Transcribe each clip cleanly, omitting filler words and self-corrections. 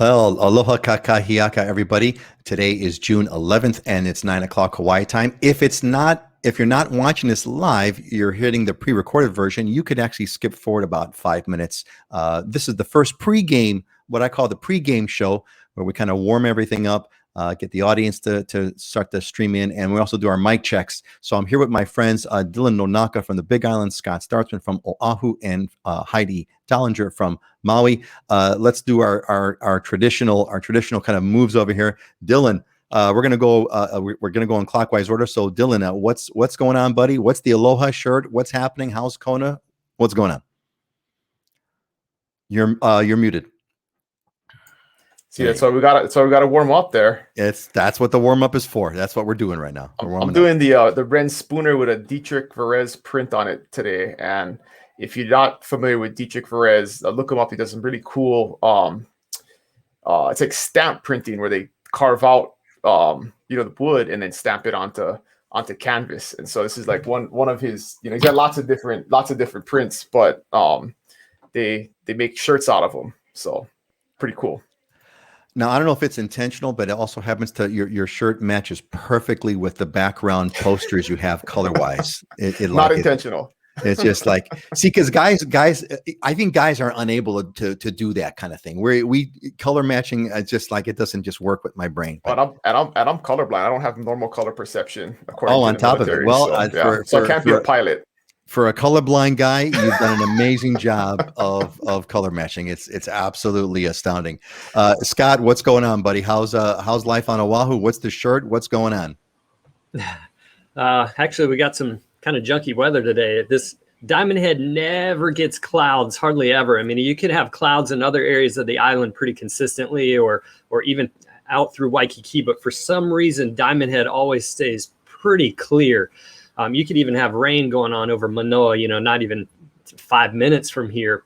Well, aloha kakahiaka, everybody. Today is June 11th, and it's 9 o'clock Hawaii time. If you're not watching this live, you're hitting the pre-recorded version. You could actually skip forward about 5 minutes. This is the first pregame, what I call the pregame show, where we kind of warm everything up, get the audience to start to stream in, and we also do our mic checks. So I'm here with my friends, Dylan Nonaka from the Big Island, Scott Startzman from Oahu, and Heidi Dollinger from Maui. Let's do our traditional kind of moves over here. Dylan, we're gonna go in clockwise order. So Dylan, what's going on, buddy? What's the Aloha shirt? What's happening? How's Kona? What's going on? You're muted. See, that's why we got to warm up there. That's what the warm up is for. That's what we're doing right now. I'm doing the Ren Spooner with a Dietrich Verez print on it today. And if you're not familiar with Dietrich Verez, look him up. He does some really cool. It's like stamp printing where they carve out the wood and then stamp it onto canvas. And so this is like one of his. He's got lots of different prints, but they make shirts out of them. So pretty cool. Now, I don't know if it's intentional, but it also happens to your shirt matches perfectly with the background posters you have color-wise. Not intentional. It's just like, see, because guys, I think guys are unable to do that kind of thing. We color matching, just like it doesn't just work with my brain. But I'm colorblind. I don't have normal color perception. On top of it, well, so I can't be a pilot. For a colorblind guy, you've done an amazing job of color matching. It's absolutely astounding. Scott, what's going on, buddy? How's life on Oahu? What's the shirt? What's going on? Actually, we got some kind of junky weather today. This Diamond Head never gets clouds, hardly ever. I mean, you could have clouds in other areas of the island pretty consistently, or even out through Waikiki, but for some reason, Diamond Head always stays pretty clear. You could even have rain going on over Manoa, not even 5 minutes from here,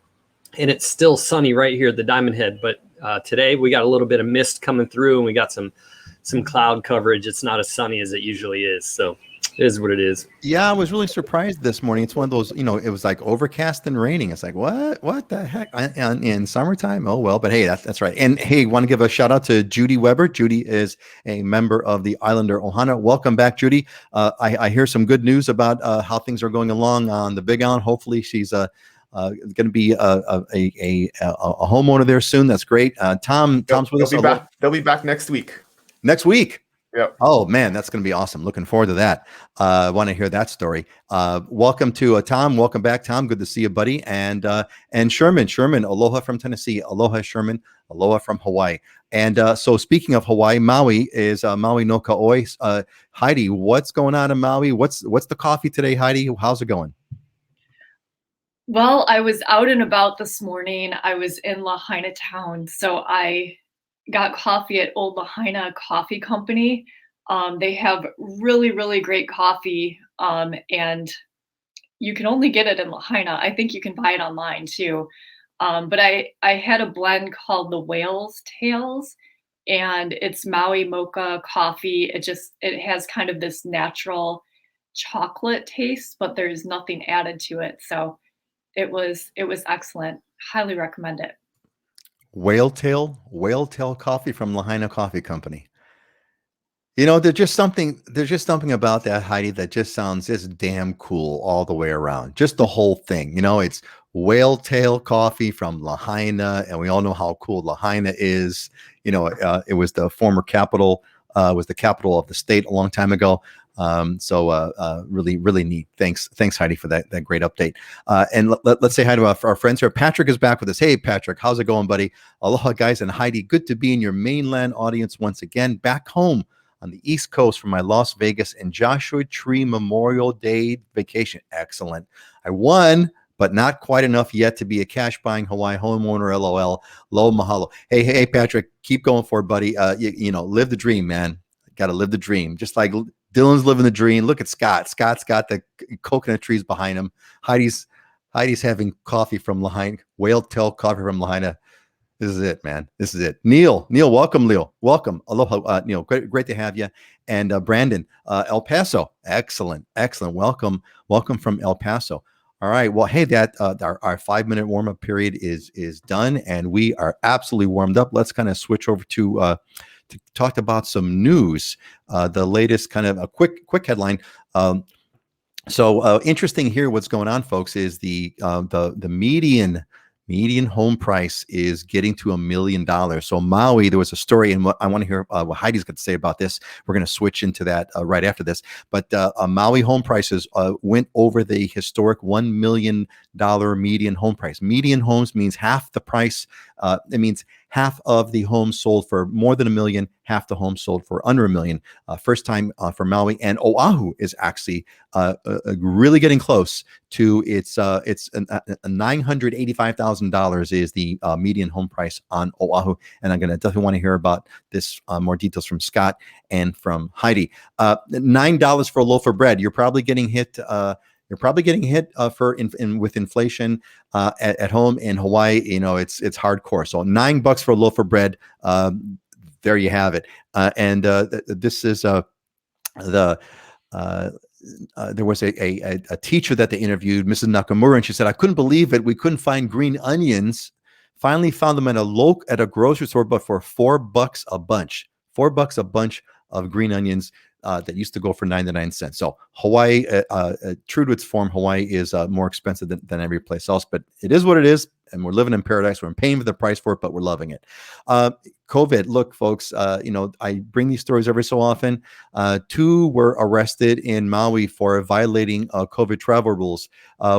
and it's still sunny right here at the Diamond Head. But today we got a little bit of mist coming through, and we got some cloud coverage. It's not as sunny as it usually is, so it is what it is. Yeah, I was really surprised this morning. It's one of those, it was like overcast and raining. It's like, what the heck? In summertime? Oh, well, but hey, that's right. And hey, want to give a shout out to Judy Weber. Judy is a member of the Islander Ohana. Welcome back, Judy. I hear some good news about how things are going along on the Big Island. Hopefully she's going to be a homeowner there soon. That's great. Tom's with us. They'll be back next week. Next week. Yep. Oh man, that's going to be awesome. Looking forward to that. Want to hear that story. Welcome to Tom. Welcome back, Tom. Good to see you, buddy. And Sherman, aloha from Tennessee. Aloha, Sherman. Aloha from Hawaii. And so speaking of Hawaii, Maui is Maui no Ka'oi. Heidi, what's going on in Maui? What's the coffee today, Heidi? How's it going? Well, I was out and about this morning. I was in Lahaina town, so I got coffee at Old Lahaina Coffee Company. They have really, really great coffee, and you can only get it in Lahaina. I think you can buy it online too. But I had a blend called the Whale's Tails, and it's Maui mocha coffee. It has kind of this natural chocolate taste, but there's nothing added to it. So it was excellent. Highly recommend it. Whale tail coffee from Lahaina Coffee Company. There's just something about that, Heidi, that just sounds just damn cool all the way around. Just the whole thing. It's whale tail coffee from Lahaina, and we all know how cool Lahaina is. It was the former capital, was the capital of the state a long time ago. Really, really neat. Thanks, Heidi, for that great update. And let's say hi to our friends here. Patrick is back with us. Hey, Patrick, how's it going, buddy? Aloha, guys, and Heidi. Good to be in your mainland audience once again. Back home on the East Coast for my Las Vegas and Joshua Tree Memorial Day vacation. Excellent. I won, but not quite enough yet to be a cash buying Hawaii homeowner. LOL. Low mahalo. Hey, Patrick, keep going for it, buddy. Live the dream, man. Got to live the dream. Just like Dylan's living the dream. Look at Scott. Scott's got the coconut trees behind him. Heidi's having coffee from Lahaina, whale tail coffee from Lahaina. This is it, man. This is it. Neil, welcome, Neil. Welcome. Aloha, Neil. Great to have you. And Brandon, El Paso. Excellent. Welcome from El Paso. All right. Well, hey, that our 5-minute warm up period is done, and we are absolutely warmed up. Let's kind of switch over to talk about some news. The latest kind of a quick headline. So interesting here. What's going on, folks? Is the median home price is getting to $1 million. So Maui, there was a story, and I want to hear what Heidi's got to say about this. We're going to switch into that right after this. But Maui home prices went over the historic $1 million median home price. Median homes means half the price. It means half of the homes sold for more than $1 million, half the homes sold for under $1 million. First time for Maui, and Oahu is actually really getting close to its $985,000 is the median home price on Oahu. And I'm going to definitely want to hear about this more details from Scott and from Heidi. $9 for a loaf of bread. You're probably getting hit. You're probably getting hit with inflation at home in Hawaii. You know, it's hardcore. So $9 for a loaf of bread. There you have it. This is there was a teacher that they interviewed, Mrs. Nakamura, and she said, "I couldn't believe it. We couldn't find green onions. Finally found them at a grocery store, but for $4 a bunch. $4 a bunch of green onions." That used to go for 99 cents. So Hawaii, true to its form, Hawaii is more expensive than every place else, but it is what it is. And we're living in paradise. We're paying for the price for it, but we're loving it. COVID, look, folks, I bring these stories every so often. 2 were arrested in Maui for violating COVID travel rules.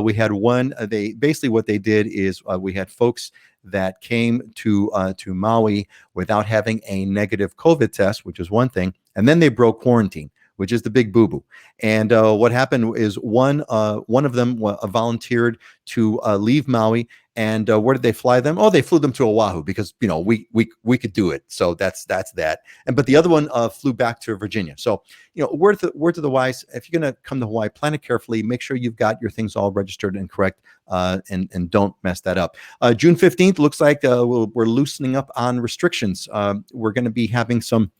We had one, basically what they did is we had folks that came to Maui without having a negative COVID test, which is one thing. And then they broke quarantine, which is the big boo-boo. And what happened is one of them volunteered to leave Maui. And where did they fly them? Oh, they flew them to Oahu because, you know, we could do it. So that's that. But the other one flew back to Virginia. So, you know, word to the wise, if you're going to come to Hawaii, plan it carefully. Make sure you've got your things all registered and correct, and don't mess that up. June 15th looks like we're loosening up on restrictions. We're going to be having some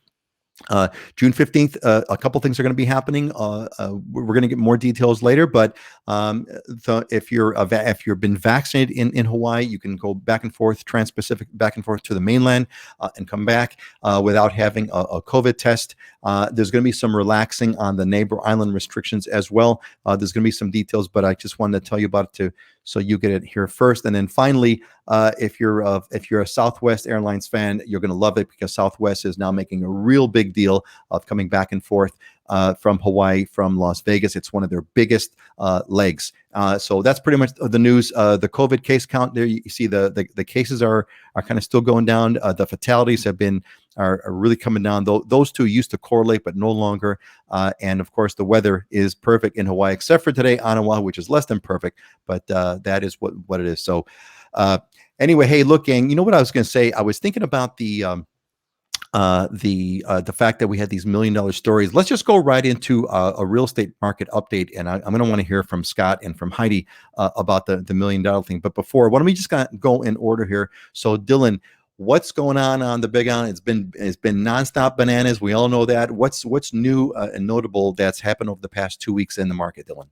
June 15th, a couple things are going to be happening. We're going to get more details later, but if you've been vaccinated in Hawaii, you can go back and forth, trans-Pacific, back and forth to the mainland and come back without having a COVID test. There's going to be some relaxing on the neighbor island restrictions as well. There's going to be some details, but I just wanted to tell you about it so you get it here first. And then finally, if you're a Southwest Airlines fan, you're going to love it because Southwest is now making a real big deal of coming back and forth from Hawaii, from Las Vegas. It's one of their biggest legs. So that's pretty much the news. The COVID case count there, you see the cases are kind of still going down. The fatalities are really coming down. Those two used to correlate, but no longer. And of course, the weather is perfect in Hawaii, except for today on Oahu, which is less than perfect. But that is what it is. So anyway, hey, look, gang, you know what I was going to say? I was thinking about the fact that we had these $1 million stories. Let's just go right into a real estate market update, and I'm going to want to hear from Scott and from Heidi about the $1 million thing. But before, why don't we just go in order here? So, Dylan, what's going on the Big Island? It's been nonstop bananas. We all know that. What's new and notable that's happened over the past 2 weeks in the market, Dylan?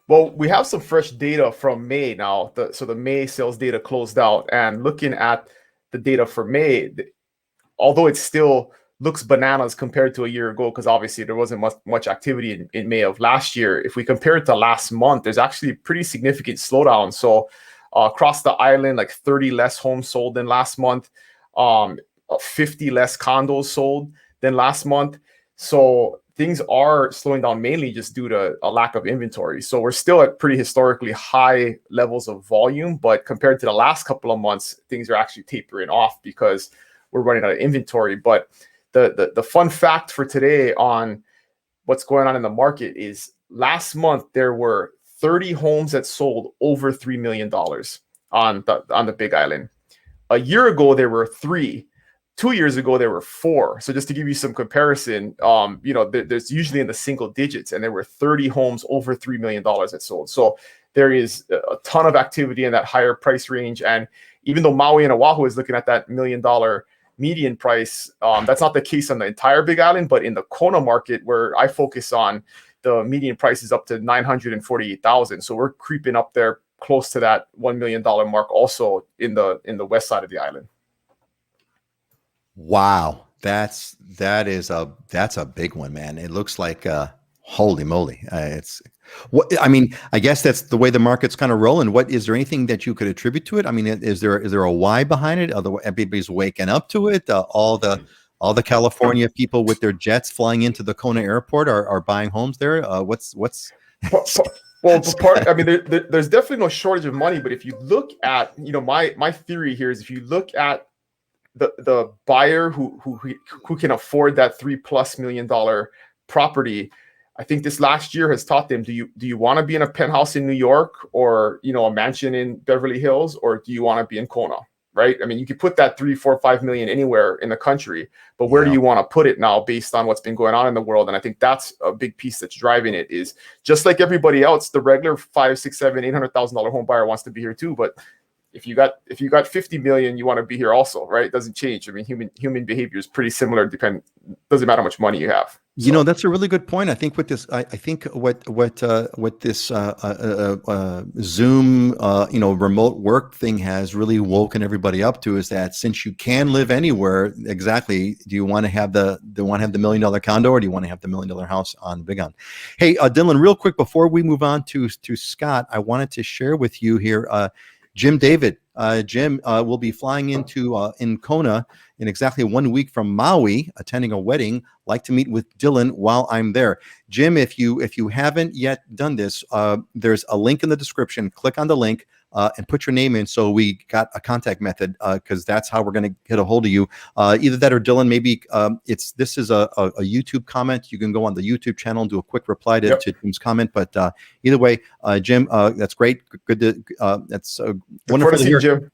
Well, we have some fresh data from May now. So the May sales data closed out, and looking at the data for May, although it still looks bananas compared to a year ago, because obviously there wasn't much activity in May of last year. If we compare it to last month, there's actually a pretty significant slowdown. So across the island, like 30 less homes sold than last month, 50 less condos sold than last month. So things are slowing down mainly just due to a lack of inventory. So we're still at pretty historically high levels of volume, but compared to the last couple of months, things are actually tapering off because we're running out of inventory. But the fun fact for today on what's going on in the market is last month there were 30 homes that sold over $3 million on the Big Island. A year ago there were 3. 2 years ago there were 4. So just to give you some comparison, there's usually in the single digits, and there were 30 homes over $3 million that sold. So there is a ton of activity in that higher price range. And even though Maui and Oahu is looking at that $1 million median price, that's not the case on the entire Big Island, but in the Kona market where I focus on, the median price is up to $948,000. So we're creeping up there close to that $1 million mark also in the west side of the island. Wow, that's a big one, man. It looks like holy moly. It's what I mean. I guess that's the way the market's kind of rolling. What is there anything that you could attribute to it? I mean, is there a why behind it? Everybody's waking up to it. All the California people with their jets flying into the Kona airport are buying homes there. What's Well, I mean, there's definitely no shortage of money. But if you look at, my theory here is if you look at the buyer who can afford that $3+ million property, I think this last year has taught them: do you want to be in a penthouse in New York, or a mansion in Beverly Hills, or do you want to be in Kona? Right? I mean, you could put that 3, 4, 5 million anywhere in the country, but where do you want to put it now based on what's been going on in the world? And I think that's a big piece that's driving it. Is just like everybody else, the regular $500,000, $600,000, $700,000, $800,000 home buyer wants to be here too. But if you got 50 million, you want to be here also, right? It doesn't change. I mean, human behavior is pretty similar. Doesn't matter how much money you have. So. That's a really good point. I think with this, I think what this Zoom, remote work thing has really woken everybody up to is that since you can live anywhere, exactly, do you want to have the $1 million condo, or do you want to have the $1 million house on Big On? Hey, Dylan, real quick before we move on to Scott, I wanted to share with you here. Jim David. Jim will be flying in Kona in exactly 1 week from Maui, attending a wedding. Like to meet with Dylan while I'm there. Jim, if you haven't yet done this, there's a link in the description. Click on the link and put your name in, so we got a contact method, because that's how we're going to get a hold of you. Either that or Dylan. Maybe this is a YouTube comment. You can go on the YouTube channel and do a quick reply to Jim's comment. But either way, Jim, that's great. Good to that's wonderful to hear. Jim.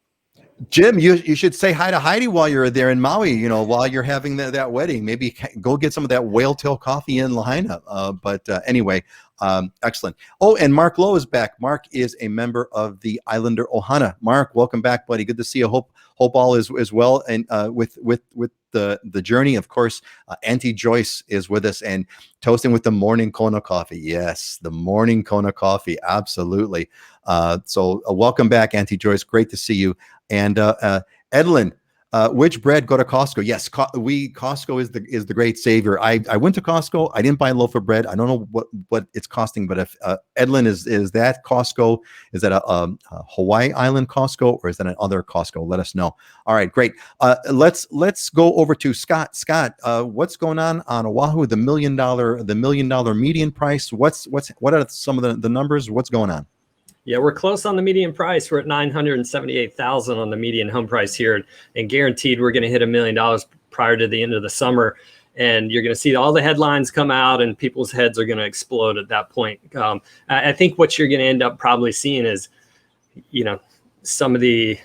Jim, you should say hi to Heidi while you're there in Maui, while you're having that wedding. Maybe go get some of that whale tail coffee in Lahaina. But anyway, excellent. Oh, and Mark Lowe is back. Mark is a member of the Islander Ohana. Mark, welcome back, buddy. Good to see you. Hope all is well. And with the journey, of course, Auntie Joyce is with us and toasting with the morning Kona coffee. Yes, the morning Kona coffee. Absolutely. So welcome back, Auntie Joyce. Great to see you. And Edlin, which bread go to Costco? Yes, Costco is the great savior. I went to Costco. I didn't buy a loaf of bread. I don't know what it's costing, but if Edlin is that Costco, is that a Hawaii Island Costco, or is that another Costco? Let us know. All right, great. Let's go over to Scott. Scott, what's going on Oahu? The $1 million median price. What are some of the numbers? What's going on? Yeah, we're close on the median price. We're at $978,000 on the median home price here, and guaranteed we're going to hit $1 million prior to the end of the summer. And you're going to see all the headlines come out, and people's heads are going to explode at that point. I think what you're going to end up probably seeing is, some of the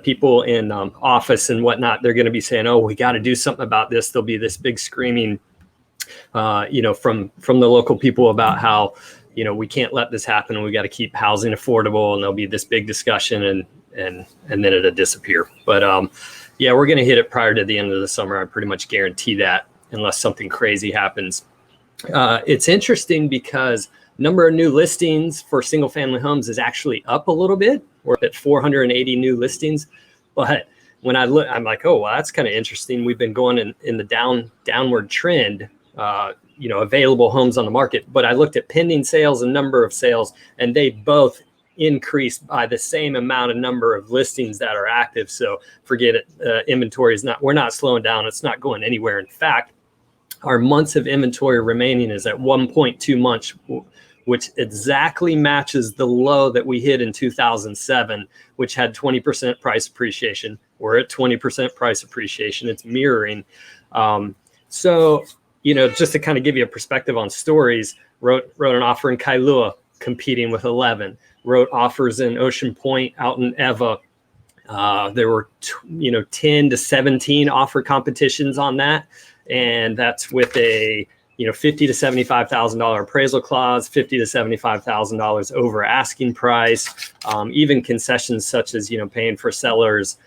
people in office and whatnot, they're going to be saying, "Oh, we got to do something about this." There'll be this big screaming, from the local people about how, we can't let this happen, and we got to keep housing affordable, and there'll be this big discussion, and then it'll disappear. But yeah, we're going to hit it prior to the end of the summer. I pretty much guarantee that, unless something crazy happens. It's interesting because number of new listings for single family homes is actually up a little bit. We're at 480 new listings, but when I look, I'm like, oh, well, that's kind of interesting. We've been going in the downward trend. Available homes on the market, but I looked at pending sales and number of sales, and they both increased by the same amount of number of listings that are active. So forget it. Inventory we're not slowing down. It's not going anywhere. In fact, our months of inventory remaining is at 1.2 months, which exactly matches the low that we hit in 2007, which had 20% price appreciation. We're at 20% price appreciation. It's mirroring. Just to kind of give you a perspective on stories, wrote an offer in Kailua competing with 11, wrote offers in Ocean Point out in Eva. There were, 10 to 17 offer competitions on that. And that's with a, $50,000 to $75,000 appraisal clause, $50,000 to $75,000 over asking price, even concessions such as, paying for sellers,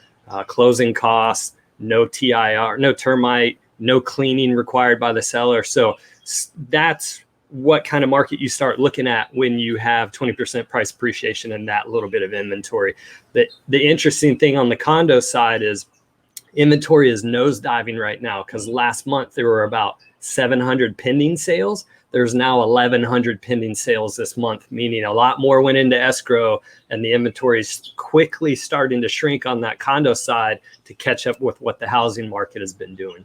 closing costs, no TIR, no termite, no cleaning required by the seller. So that's what kind of market you start looking at when you have 20% price appreciation and that little bit of inventory. The interesting thing on the condo side is inventory is nosediving right now, because last month there were about 700 pending sales. There's now 1,100 pending sales this month, meaning a lot more went into escrow, and the inventory is quickly starting to shrink on that condo side to catch up with what the housing market has been doing.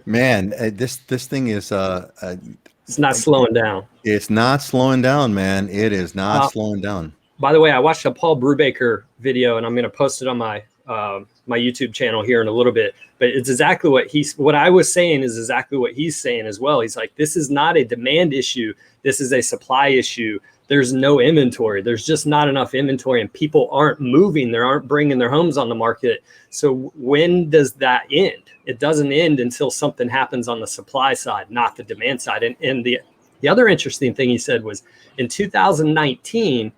Man, this thing is It's not slowing down. it's not slowing down, man. It is not slowing down. By the way, I watched a Paul Brubaker video, and I'm going to post it on my my YouTube channel here in a little bit. But it's exactly what I was saying is exactly what he's saying as well. He's like, this is not a demand issue. This is a supply issue. There's no inventory. There's just not enough inventory, and people aren't moving. They aren't bringing their homes on the market. So when does that end? It doesn't end until something happens on the supply side, not the demand side. And the other interesting thing he said was in 2019,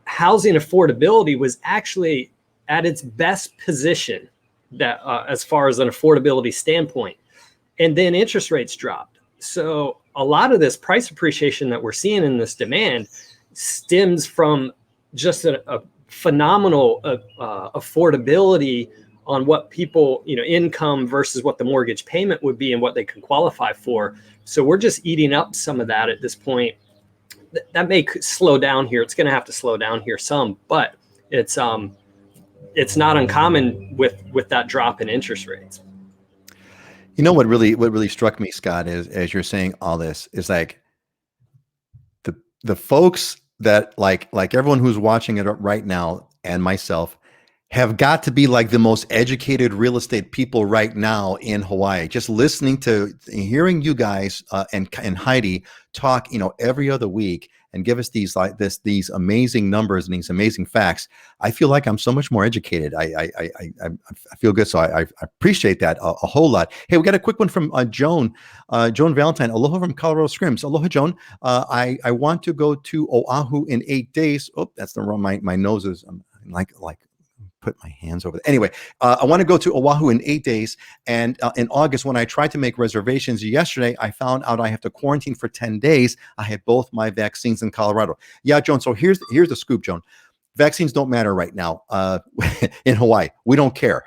housing affordability was actually at its best position that as far as an affordability standpoint. And then interest rates dropped. So a lot of this price appreciation that we're seeing in this demand stems from just a phenomenal affordability on what people, income versus what the mortgage payment would be and what they can qualify for. So we're just eating up some of that at this point. That may slow down here. It's going to have to slow down here some, but it's not uncommon with that drop in interest rates. You know what really struck me, Scott, is as you're saying all this is like the folks that like everyone who's watching it right now and myself have got to be like the most educated real estate people right now in Hawaii. Just listening to hearing you guys and Heidi talk, every other week and give us these amazing numbers and these amazing facts. I feel like I'm so much more educated. I feel good. So I appreciate that a whole lot. Hey, we got a quick one from Joan Valentine. Aloha from Colorado Springs. Aloha, Joan. I want to go to Oahu in 8 days. Oh, that's the wrong. My nose is like put my hands over there. Anyway, I want to go to Oahu in 8 days. And in August, when I tried to make reservations yesterday, I found out I have to quarantine for 10 days. I had both my vaccines in Colorado. Yeah, Joan. So here's the scoop, Joan. Vaccines don't matter right now in Hawaii. We don't care.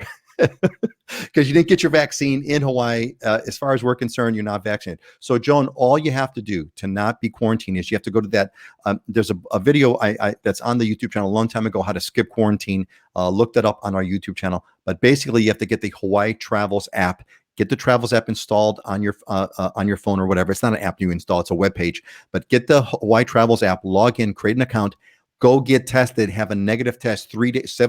Because you didn't get your vaccine in Hawaii. As far as we're concerned, you're not vaccinated. So, Joan, all you have to do to not be quarantined is you have to go to that. There's a video that's on the YouTube channel a long time ago, how to skip quarantine. Look that up on our YouTube channel. But basically, you have to get the Hawaii Travels app. Get the Travels app installed on your phone or whatever. It's not an app you install. It's a web page. But get the Hawaii Travels app, log in, create an account. Go get tested, have a negative test 3 days,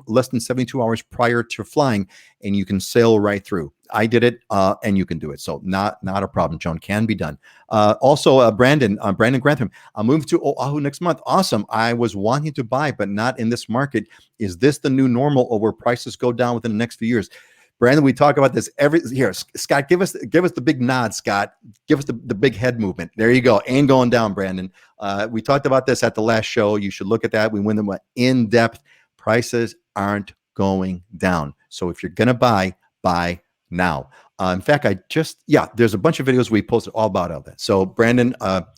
less than 72 hours prior to flying, and you can sail right through. I did it, and you can do it. So not a problem, Joan. Can be done. Also, Brandon Grantham, I'm moving to Oahu next month. Awesome. I was wanting to buy, but not in this market. Is this the new normal, or where prices go down within the next few years? Brandon, we talk about this here. Scott, give us the big nod, Scott. Give us the big head movement. There you go. Ain't going down, Brandon. We talked about this at the last show. You should look at that. We went them in depth. Prices aren't going down. So if you're going to buy now. In fact, there's a bunch of videos we posted all about that. So Brandon,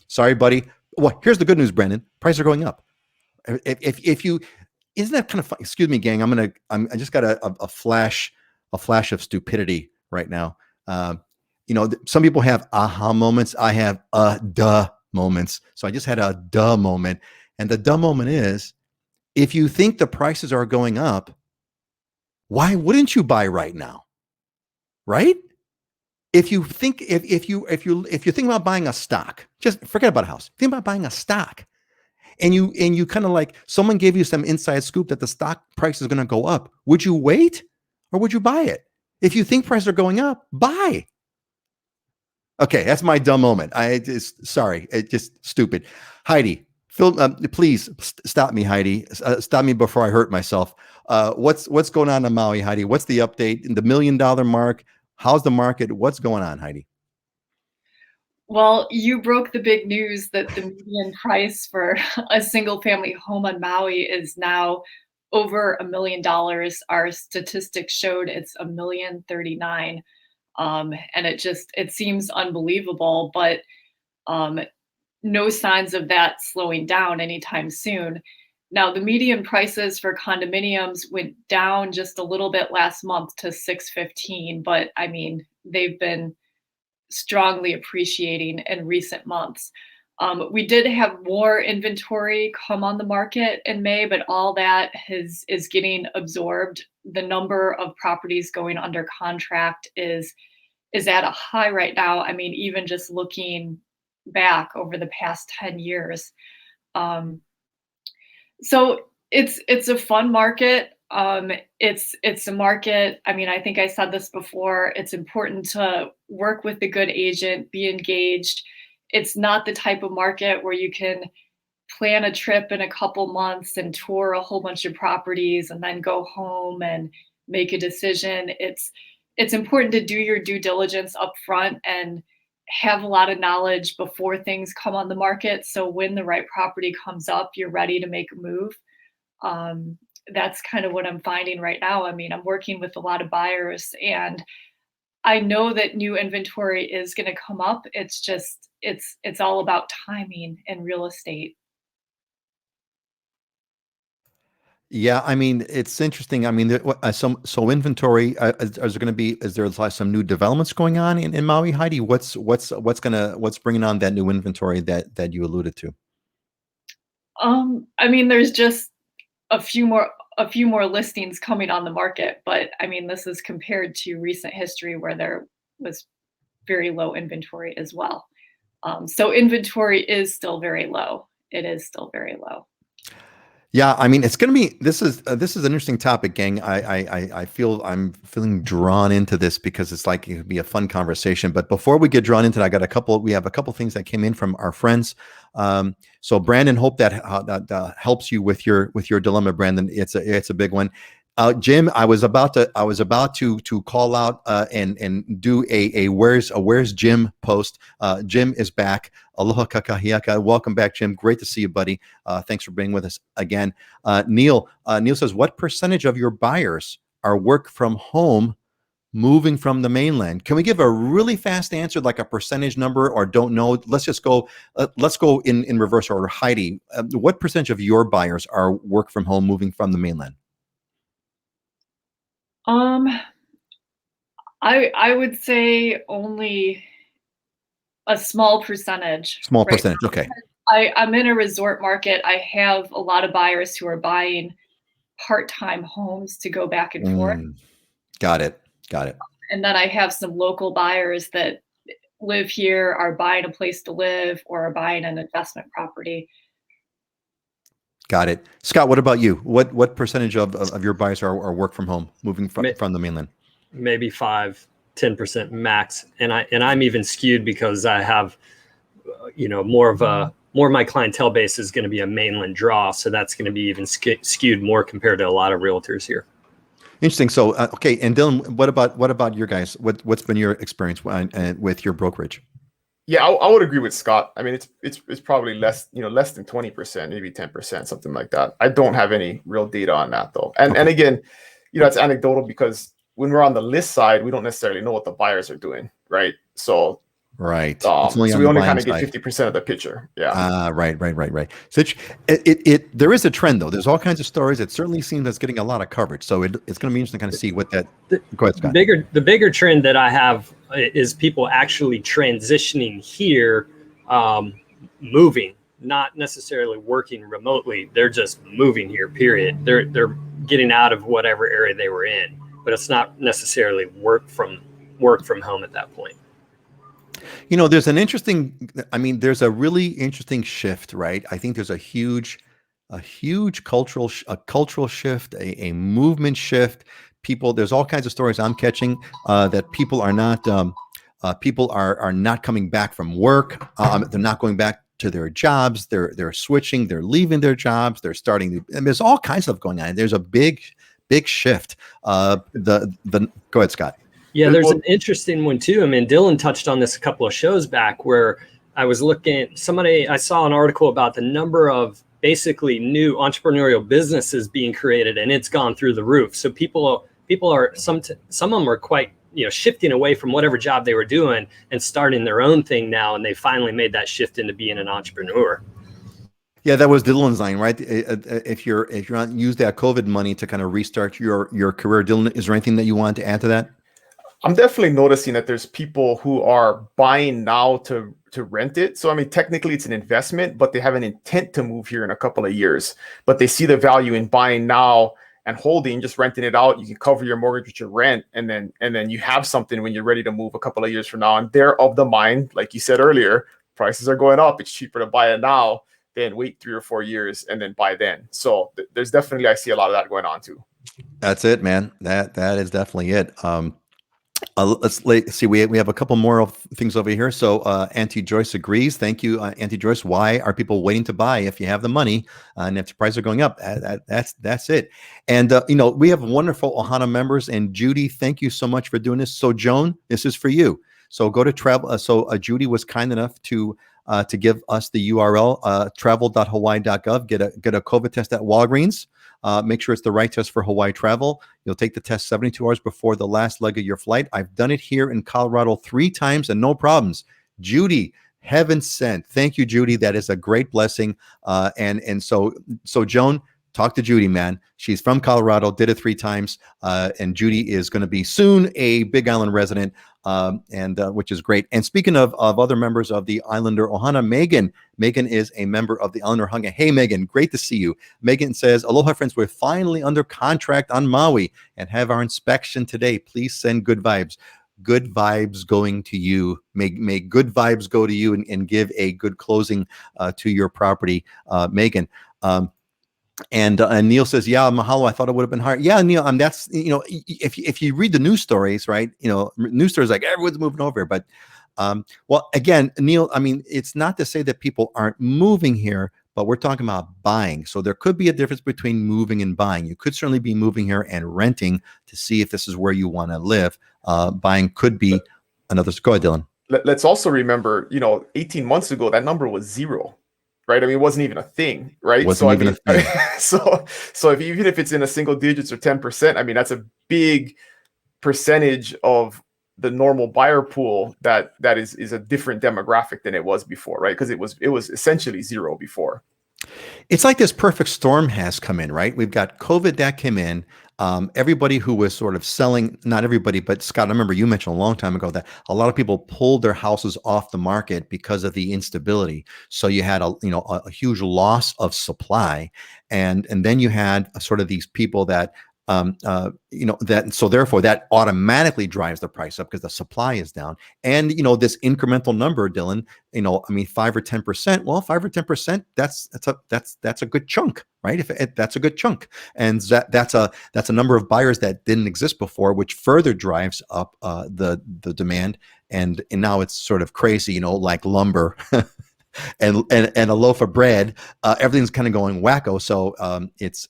sorry, buddy. Well, here's the good news, Brandon. Prices are going up. If you, isn't that kind of fun? Excuse me, gang. I just got a flash of stupidity right now. Some people have aha moments. I have duh moments. So I just had a duh moment. And the duh moment is, if you think the prices are going up, why wouldn't you buy right now? Right? If you think if you think about buying a stock, just forget about a house. Think about buying a stock. And you kind of like someone gave you some inside scoop that the stock price is going to go up. Would you wait? Or would you buy it? If you think prices are going up, buy. Okay, that's my dumb moment. It's just stupid. Heidi, please stop me, Heidi. Stop me before I hurt myself. What's going on in Maui, Heidi? What's the update? The $1 million mark? How's the market? What's going on, Heidi? Well, you broke the big news that the median price for a single family home on Maui is now over $1 million. Our statistics showed it's $1,039,000. And it seems unbelievable, but No signs of that slowing down anytime soon. Now, the median prices for condominiums went down just a little bit last month to 615, but I mean, they've been strongly appreciating in recent months. We did have more inventory come on the market in May, but all that is getting absorbed. The number of properties going under contract is at a high right now. I mean, even just looking back over the past 10 years. So it's a fun market. It's a market. I mean, I think I said this before. It's important to work with a good agent, be engaged. It's not the type of market where you can plan a trip in a couple months and tour a whole bunch of properties and then go home and make a decision. It's important to do your due diligence up front and have a lot of knowledge before things come on the market. So when the right property comes up, you're ready to make a move. That's kind of what I'm finding right now. I mean, I'm working with a lot of buyers and I know that new inventory is going to come up. It's just, it's all about timing in real estate. Yeah, I mean, it's interesting. I mean, so inventory, is there like some new developments going on in Maui, Heidi? What's bringing on that new inventory that you alluded to? I mean, there's just a few more listings coming on the market, but I mean, this is compared to recent history where there was very low inventory as well. So inventory is still very low. It is still very low. Yeah, I mean, it's going to be. This is an interesting topic, gang. I'm feeling drawn into this because it's like it could be a fun conversation. But before we get drawn into it, we have a couple things that came in from our friends. So Brandon, hope that helps you with your dilemma, Brandon. It's a big one. Jim, I was about to call out and do a where's Jim post. Jim is back. Aloha kakahiaka. Welcome back, Jim. Great to see you, buddy. Thanks for being with us again. Neil says, what percentage of your buyers are work from home moving from the mainland? Can we give a really fast answer, like a percentage number, or don't know? Let's just go. Let's go in reverse order. Heidi, what percentage of your buyers are work from home moving from the mainland? I would say only a small percentage. Small percentage, okay. I'm in a resort market. I have a lot of buyers who are buying part-time homes to go back and forth. Got it. And then I have some local buyers that live here, are buying a place to live, or are buying an investment property. Got it. Scott, what about you? What percentage of your buyers are work from home, moving from the mainland? Maybe 5-10% max. And I'm even skewed because I have, more of my clientele base is going to be a mainland draw. So that's going to be even skewed more compared to a lot of realtors here. Interesting. So, okay. And Dylan, what about your guys? What's been your experience with your brokerage? Yeah, I would agree with Scott. I mean, it's probably less than 20%, maybe 10%, something like that. I don't have any real data on that though. And again, it's anecdotal because when we're on the list side, we don't necessarily know what the buyers are doing, right? So right. So we only kind of get 50% of the picture. Yeah. Right. So there is a trend though. There's all kinds of stories. It certainly seems that's getting a lot of coverage. So it's going to be interesting to kind of see what that. Go ahead, Scott. The bigger trend that I have is people actually transitioning here, moving, not necessarily working remotely. They're just moving here. Period. They're getting out of whatever area they were in, but it's not necessarily work from home at that point. There's a really interesting shift, right? I think there's a huge cultural shift, a movement shift. There's all kinds of stories I'm catching that people are not coming back from work. They're not going back to their jobs. They're switching. They're leaving their jobs. They're starting. And there's all kinds of stuff going on. There's a big shift. Go ahead, Scott. Yeah, there's an interesting one too. I mean, Dylan touched on this a couple of shows back where I was looking at I saw an article about the number of basically new entrepreneurial businesses being created, and it's gone through the roof. So people are some of them are quite shifting away from whatever job they were doing and starting their own thing now. And they finally made that shift into being an entrepreneur. Yeah, that was Dylan's line, right? If you're not use that COVID money to kind of restart your career, Dylan, is there anything that you wanted to add to that? I'm definitely noticing that there's people who are buying now to rent it. So I mean, technically it's an investment, but they have an intent to move here in a couple of years. But they see the value in buying now and holding, just renting it out. You can cover your mortgage with your rent, and then you have something when you're ready to move a couple of years from now. And they're of the mind, like you said earlier, prices are going up. It's cheaper to buy it now than wait 3 or 4 years and then buy then. So there's definitely, I see a lot of that going on too. That's it, man. That is definitely it. Let's see. We have a couple more of things over here. So Auntie Joyce agrees. Thank you, Auntie Joyce. Why are people waiting to buy if you have the money and if the prices are going up? That's it. And we have wonderful Ohana members. And Judy, thank you so much for doing this. So Joan, this is for you. So go to travel. Judy was kind enough to give us the URL, travel.hawaii.gov. Get a COVID test at Walgreens. Make sure it's the right test for Hawaii travel. You'll take the test 72 hours before the last leg of your flight. I've done it here in Colorado 3 times and no problems. Judy, heaven sent. Thank you, Judy. That is a great blessing. So Joan, talk to Judy, man. She's from Colorado, did it 3 times. And Judy is going to be soon a Big Island resident, which is great. And speaking of other members of the Islander Ohana, Megan is a member of the Islander Ohana. Hey, Megan, great to see you. Megan says, aloha, friends. We're finally under contract on Maui and have our inspection today. Please send good vibes. Good vibes going to you. May good vibes go to you and give a good closing to your property, Megan. And Neil says, yeah, mahalo. I thought it would have been hard. Yeah, Neil, that's, if you read the news stories, right, news stories like everyone's moving over. But, well, again, Neil, I mean, it's not to say that people aren't moving here, but we're talking about buying. So there could be a difference between moving and buying. You could certainly be moving here and renting to see if this is where you want to live. Buying could be another. Go ahead, Dylan. Let's also remember, 18 months ago, that number was 0. Right. I mean, it wasn't even a thing. Right. So even if it's in a single digits or 10%, I mean, that's a big percentage of the normal buyer pool that is a different demographic than it was before. Right. Because it was essentially 0 before. It's like this perfect storm has come in, right? We've got COVID that came in. Everybody who was sort of selling, not everybody, but Scott, I remember you mentioned a long time ago that a lot of people pulled their houses off the market because of the instability. So you had a huge loss of supply, and then you had sort of these people that so therefore that automatically drives the price up because the supply is down. And this incremental number, Dylan, I mean 5 or 10%. Well, 5 or 10%, that's a good chunk, right? That's a good chunk, and that's a number of buyers that didn't exist before, which further drives up the demand. And now it's sort of crazy, like lumber. and a loaf of bread, everything's kind of going wacko. So it's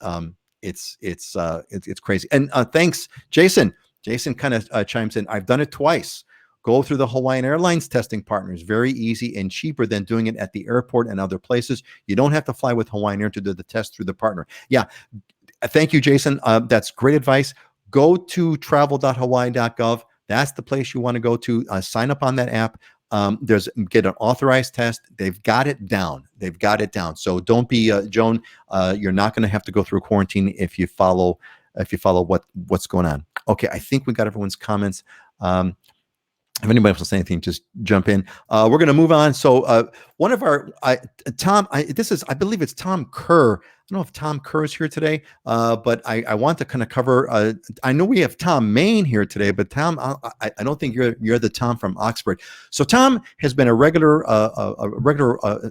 crazy. And thanks, Jason. Jason kind of chimes in. I've done it twice. Go through the Hawaiian Airlines testing partners. Very easy and cheaper than doing it at the airport and other places. You don't have to fly with Hawaiian Air to do the test through the partner. Yeah. Thank you, Jason. That's great advice. Go to travel.hawaii.gov. That's the place you want to go to. Sign up on that app. Get an authorized test. They've got it down. So don't be Joan. You're not going to have to go through quarantine if you follow what's going on. Okay, I think we got everyone's comments. If anybody wants to say anything, just jump in. We're going to move on. So one of our Tom, I believe it's Tom Kerr. I don't know if Tom Kerr is here today, but I want to kind of cover. I know we have Tom Main here today, but Tom, I don't think you're the Tom from Oxford. So Tom has been a regular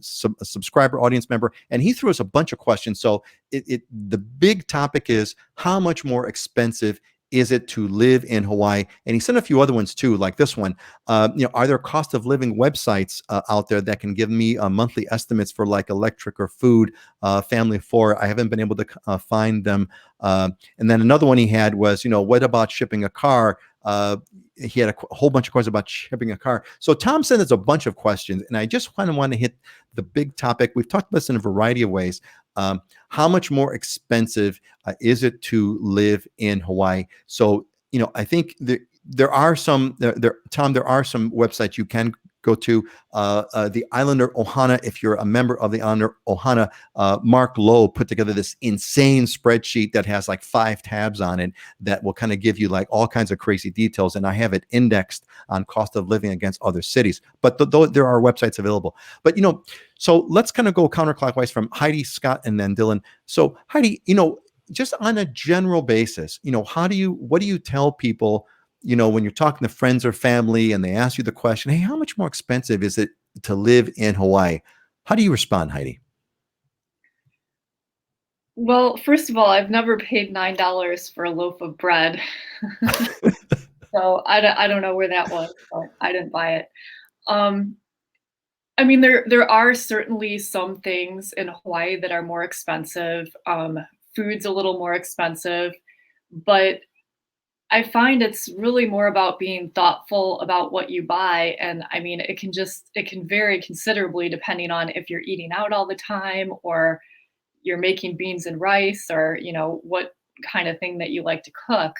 subscriber, audience member, and he threw us a bunch of questions. So the big topic is how much more expensive is it to live in Hawaii? And he sent a few other ones too, like this one. Are there cost of living websites out there that can give me monthly estimates for like electric or food, family of 4? I haven't been able to find them. And then another one he had was, what about shipping a car? He had a whole bunch of questions about shipping a car. So Tom sent us a bunch of questions, and I just kind of want to hit the big topic. We've talked about this in a variety of ways. How much more expensive is it to live in Hawaii? So, I think there are some, Tom, there are some websites you can go to. The Islander Ohana, if you're a member of the Islander Ohana, Mark Lowe put together this insane spreadsheet that has like 5 tabs on it that will kind of give you like all kinds of crazy details. And I have it indexed on cost of living against other cities. But there are websites available. But, so let's kind of go counterclockwise from Heidi, Scott, and then Dylan. So Heidi, just on a general basis, what do you tell people, when you're talking to friends or family and they ask you the question, hey, how much more expensive is it to live in Hawaii? How do you respond, Heidi? Well, first of all, I've never paid $9 for a loaf of bread. So I don't know where that was. So I didn't buy it. I mean, there are certainly some things in Hawaii that are more expensive. Food's a little more expensive, but I find it's really more about being thoughtful about what you buy. And I mean, it can vary considerably depending on if you're eating out all the time or you're making beans and rice or, what kind of thing that you like to cook.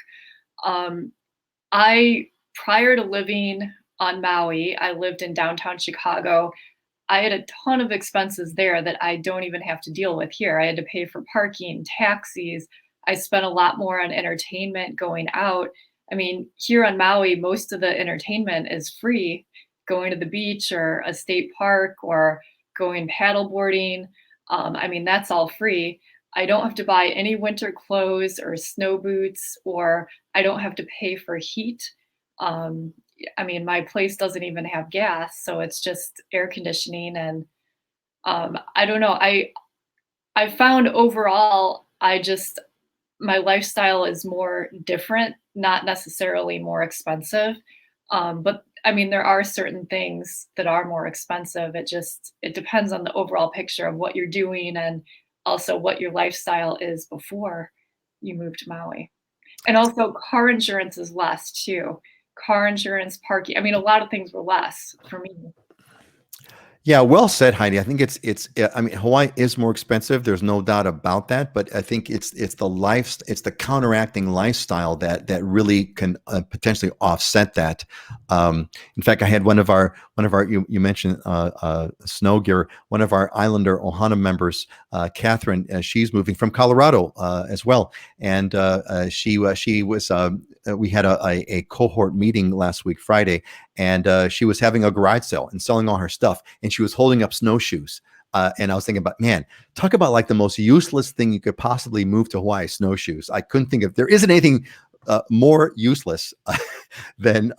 Prior to living on Maui, I lived in downtown Chicago. I had a ton of expenses there that I don't even have to deal with here. I had to pay for parking, taxis. I spent a lot more on entertainment going out. I mean, here on Maui, most of the entertainment is free, going to the beach or a state park or going paddle boarding. I mean, that's all free. I don't have to buy any winter clothes or snow boots, or I don't have to pay for heat. I mean, my place doesn't even have gas, so it's just air conditioning. And I don't know. I found overall, my lifestyle is more different, not necessarily more expensive. But I mean, there are certain things that are more expensive. It depends on the overall picture of what you're doing and also what your lifestyle is before you move to Maui. And also car insurance is less too. Car insurance, parking. I mean, a lot of things were less for me. Yeah, well said, Heidi. I think I mean, Hawaii is more expensive. There's no doubt about that. But I think it's the counteracting lifestyle that really can potentially offset that. In fact, I had one of our you mentioned snow gear. One of our Islander Ohana members, Catherine, she's moving from Colorado as well, and she was. We had a cohort meeting last week, Friday, and she was having a garage sale and selling all her stuff, and she was holding up snowshoes. And I was thinking about, man, talk about like the most useless thing you could possibly move to Hawaii, snowshoes. I couldn't think of, there isn't anything more useless than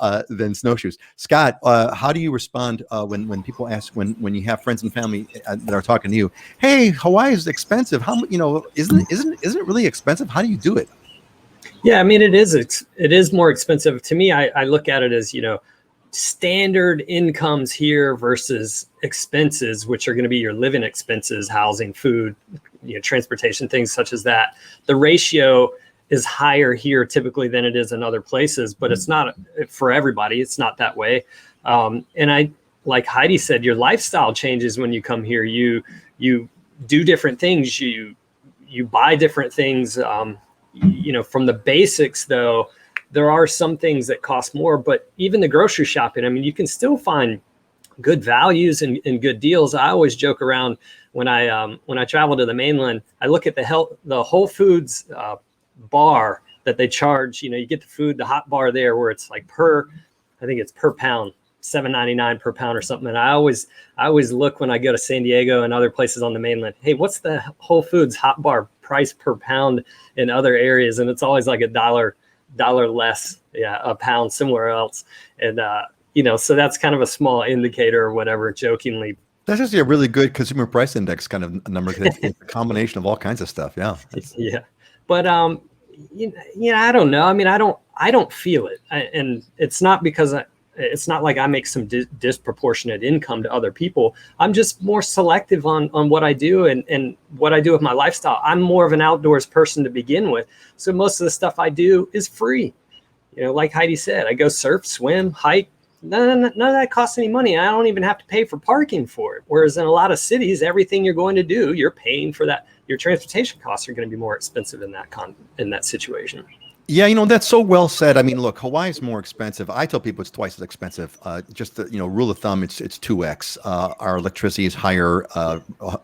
snowshoes. Scott, how do you respond when people ask, when you have friends and family that are talking to you, hey, Hawaii is expensive. How, isn't it really expensive? How do you do it? Yeah, I mean, it is more expensive. To me, I look at it as, standard incomes here versus expenses, which are going to be your living expenses, housing, food, transportation, things such as that. The ratio is higher here typically than it is in other places, but it's not for everybody. It's not that way. And like Heidi said, your lifestyle changes when you come here. You do different things. You buy different things. From the basics, though, there are some things that cost more, but even the grocery shopping, I mean, you can still find good values and good deals. I always joke around when I travel to the mainland, I look at the Whole Foods bar that they charge. You get the food, the hot bar there, where it's like I think it's per pound, $7.99 per pound or something. And I always look when I go to San Diego and other places on the mainland, hey, what's the Whole Foods hot bar price per pound in other areas? And it's always like $1 less, a pound somewhere else. And so that's kind of a small indicator or whatever, jokingly. That's actually a really good consumer price index kind of number. It's a combination of all kinds of stuff. Yeah. Yeah. But I don't know. I mean, I don't feel it, and it's not because it's not like I make some disproportionate income to other people. I'm just more selective on what I do and what I do with my lifestyle. I'm more of an outdoors person to begin with. So most of the stuff I do is free. Like Heidi said, I go surf, swim, hike. None of that costs any money. I don't even have to pay for parking for it. Whereas in a lot of cities, everything you're going to do, you're paying for that. Your transportation costs are going to be more expensive in that situation. Yeah, that's so well said. I mean, look, Hawaii is more expensive. I tell people it's twice as expensive. Just the, rule of thumb, it's 2x. Our electricity is higher,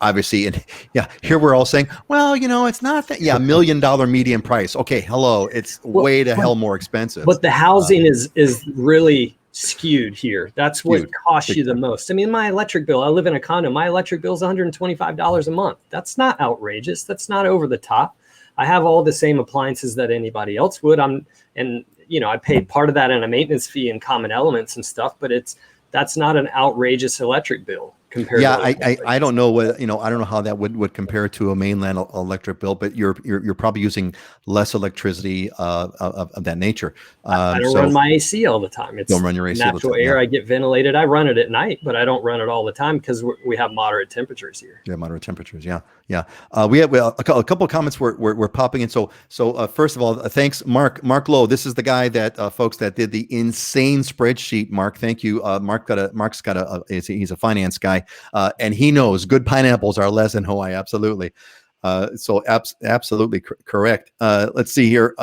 obviously, and yeah, here we're all saying, well, it's not that. Yeah, $1 million median price. Okay, hello, it's Well, way to hell more expensive. but the housing is really skewed here. That's what Skewed, costs big you the time. most. I mean, my electric bill, I live in a condo. My electric bill is $125 a month. That's not outrageous. That's not over the top. I have all the same appliances that anybody else would. I paid part of that in a maintenance fee and common elements and stuff, but that's not an outrageous electric bill compared Yeah, to I don't know what I don't know how that would compare to a mainland electric bill, but you're probably using less electricity of that nature. I don't So run my AC all the time. It's don't run your AC all the natural time, air. yeah. I get ventilated. I run it at night, but I don't run it all the time because we have moderate temperatures here. Yeah, moderate temperatures. Yeah, yeah. We have a couple of comments were popping in. So first of all, thanks, Mark Lowe. This is the guy that folks that did the insane spreadsheet. Mark, thank you. He's a finance guy, and he knows good pineapples are less in Hawaii. Absolutely. Absolutely correct. Let's see here.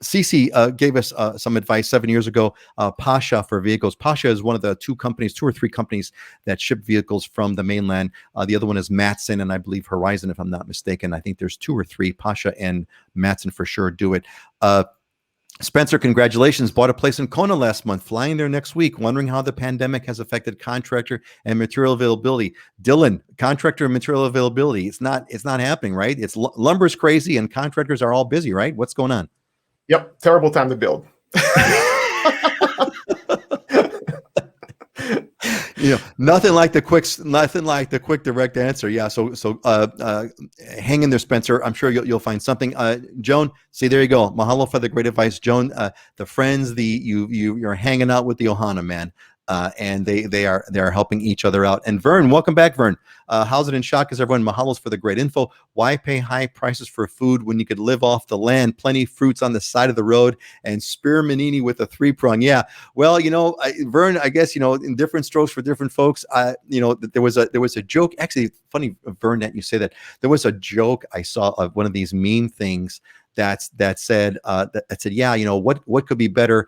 Cece gave us some advice 7 years ago. Pasha for vehicles. Pasha is one of the two or three companies that ship vehicles from the mainland. The other one is Matson and I believe Horizon, if I'm not mistaken. I think there's two or three. Pasha and Matson for sure do it. Spencer, congratulations. Bought a place in Kona last month, flying there next week, wondering how the pandemic has affected contractor and material availability. Dylan, contractor and material availability. It's not happening, right? It's lumber's crazy and contractors are all busy, right? What's going on? Yep, terrible time to build. Nothing like the quick direct answer. Yeah. So hang in there, Spencer. I'm sure you'll find something. Joan, see, there you go. Mahalo for the great advice, Joan. The friends, you're hanging out with the Ohana, man. And they are helping each other out. And Vern, welcome back, Vern. How's it in shock as everyone? Mahalos for the great info. Why pay high prices for food when you could live off the land? Plenty of fruits on the side of the road and spearmanini with a 3-prong. Yeah. Well, Vern, I guess, in different strokes for different folks. There was a joke. Actually, funny, Vern, that you say that. There was a joke I saw of one of these meme things that said, yeah, what could be better,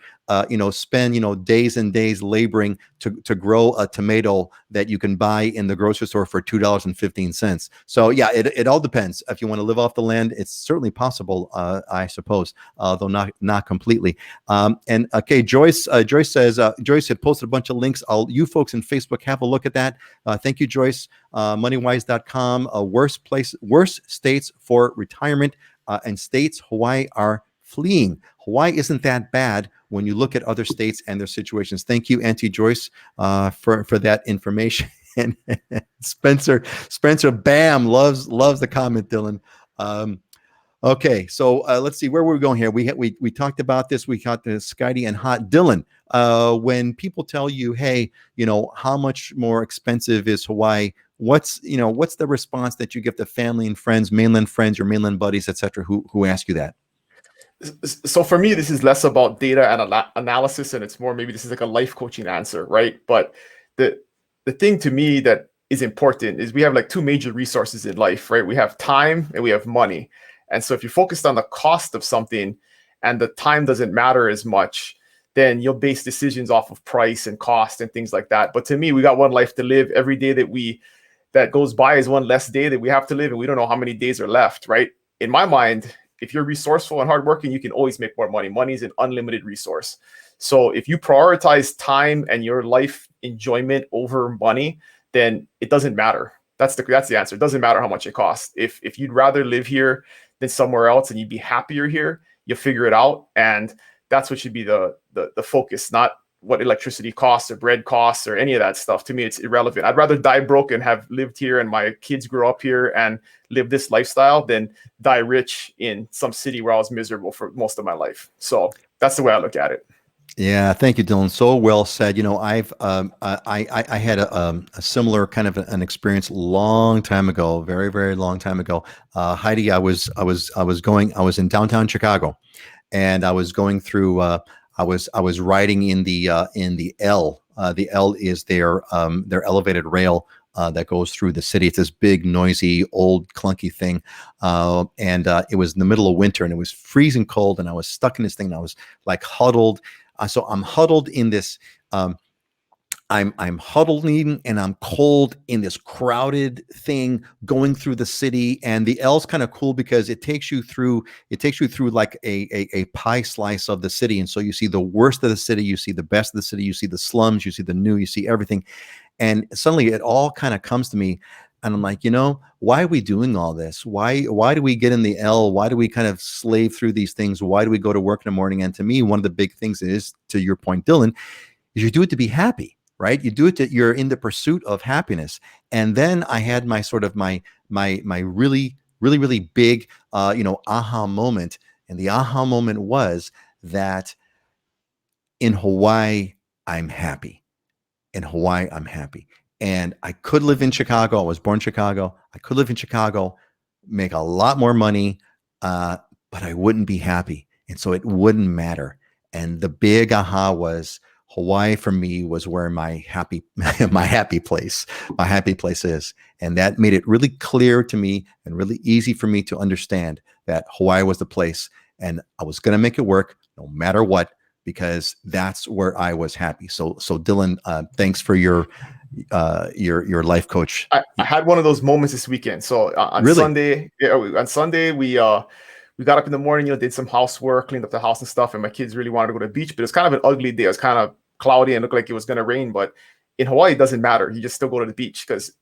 spend, days and days laboring to grow a tomato that you can buy in the grocery store for $2.15. So yeah, it all depends. If you want to live off the land, it's certainly possible, I suppose, though not completely. And okay, Joyce says, Joyce had posted a bunch of links. You folks in Facebook have a look at that. Thank you, Joyce. Moneywise.com, worst states for retirement. And states Hawaii are fleeing. Hawaii isn't that bad when you look at other states and their situations. Thank you, Auntie Joyce, for that information. And Spencer, bam, loves the comment, Dylan. Okay, so let's see, where were we going here? We talked about this. We got the Skydie and Hot. Dylan, when people tell you, hey, how much more expensive is Hawaii? What's the response that you give to family and friends, mainland friends, your mainland buddies, etc., who ask you that? So for me, this is less about data and analysis, and it's more maybe this is like a life coaching answer, right? But the thing to me that is important is we have like two major resources in life, right? We have time and we have money. And so if you're focused on the cost of something and the time doesn't matter as much, then you'll base decisions off of price and cost and things like that. But to me, we got one life to live. Every day that goes by is one less day that we have to live, and we don't know how many days are left, right? In my mind, if you're resourceful and hardworking, you can always make more money. Money is an unlimited resource. So if you prioritize time and your life enjoyment over money, then it doesn't matter. That's the answer. It doesn't matter how much it costs. If you'd rather live here than somewhere else and you'd be happier here, you'll figure it out. And that's what should be the focus, not what electricity costs or bread costs or any of that stuff. To me, it's irrelevant. I'd rather die broke and have lived here and my kids grow up here and live this lifestyle than die rich in some city where I was miserable for most of my life. So that's the way I look at it. Yeah, thank you, Dylan. So well said. I've I had a similar kind of an experience long time ago, very very long time ago. Heidi, I was in downtown Chicago, and I was going through. I was riding in the L. The L is their elevated rail that goes through the city. It's this big, noisy, old, clunky thing. And it was in the middle of winter and it was freezing cold and I was stuck in this thing and I was like huddled. So I'm huddled in this, I'm huddling and I'm cold in this crowded thing going through the city. And the L's kind of cool because it takes you through like a pie slice of the city. And so you see the worst of the city, you see the best of the city, you see the slums, you see the new, you see everything. And suddenly it all kind of comes to me. And I'm like, why are we doing all this? Why do we get in the L? Why do we kind of slave through these things? Why do we go to work in the morning? And to me, one of the big things is, to your point, Dylan, is you do it to be happy. Right? You do it that you're in the pursuit of happiness. And then I had my sort of my really, really, really big, aha moment. And the aha moment was that in Hawaii, I'm happy. In Hawaii, I'm happy. And I could live in Chicago. I was born in Chicago. I could live in Chicago, make a lot more money, but I wouldn't be happy. And so it wouldn't matter. And the big aha was, Hawaii for me was where my happy place is. And that made it really clear to me and really easy for me to understand that Hawaii was the place and I was going to make it work no matter what, because that's where I was happy. So Dylan, thanks for your life coach. I had one of those moments this weekend. So on Sunday, we got up in the morning, did some housework, cleaned up the house and stuff. And my kids really wanted to go to the beach, but it was kind of an ugly day. It was kind of cloudy and looked like it was going to rain. But in Hawaii, it doesn't matter. You just still go to the beach because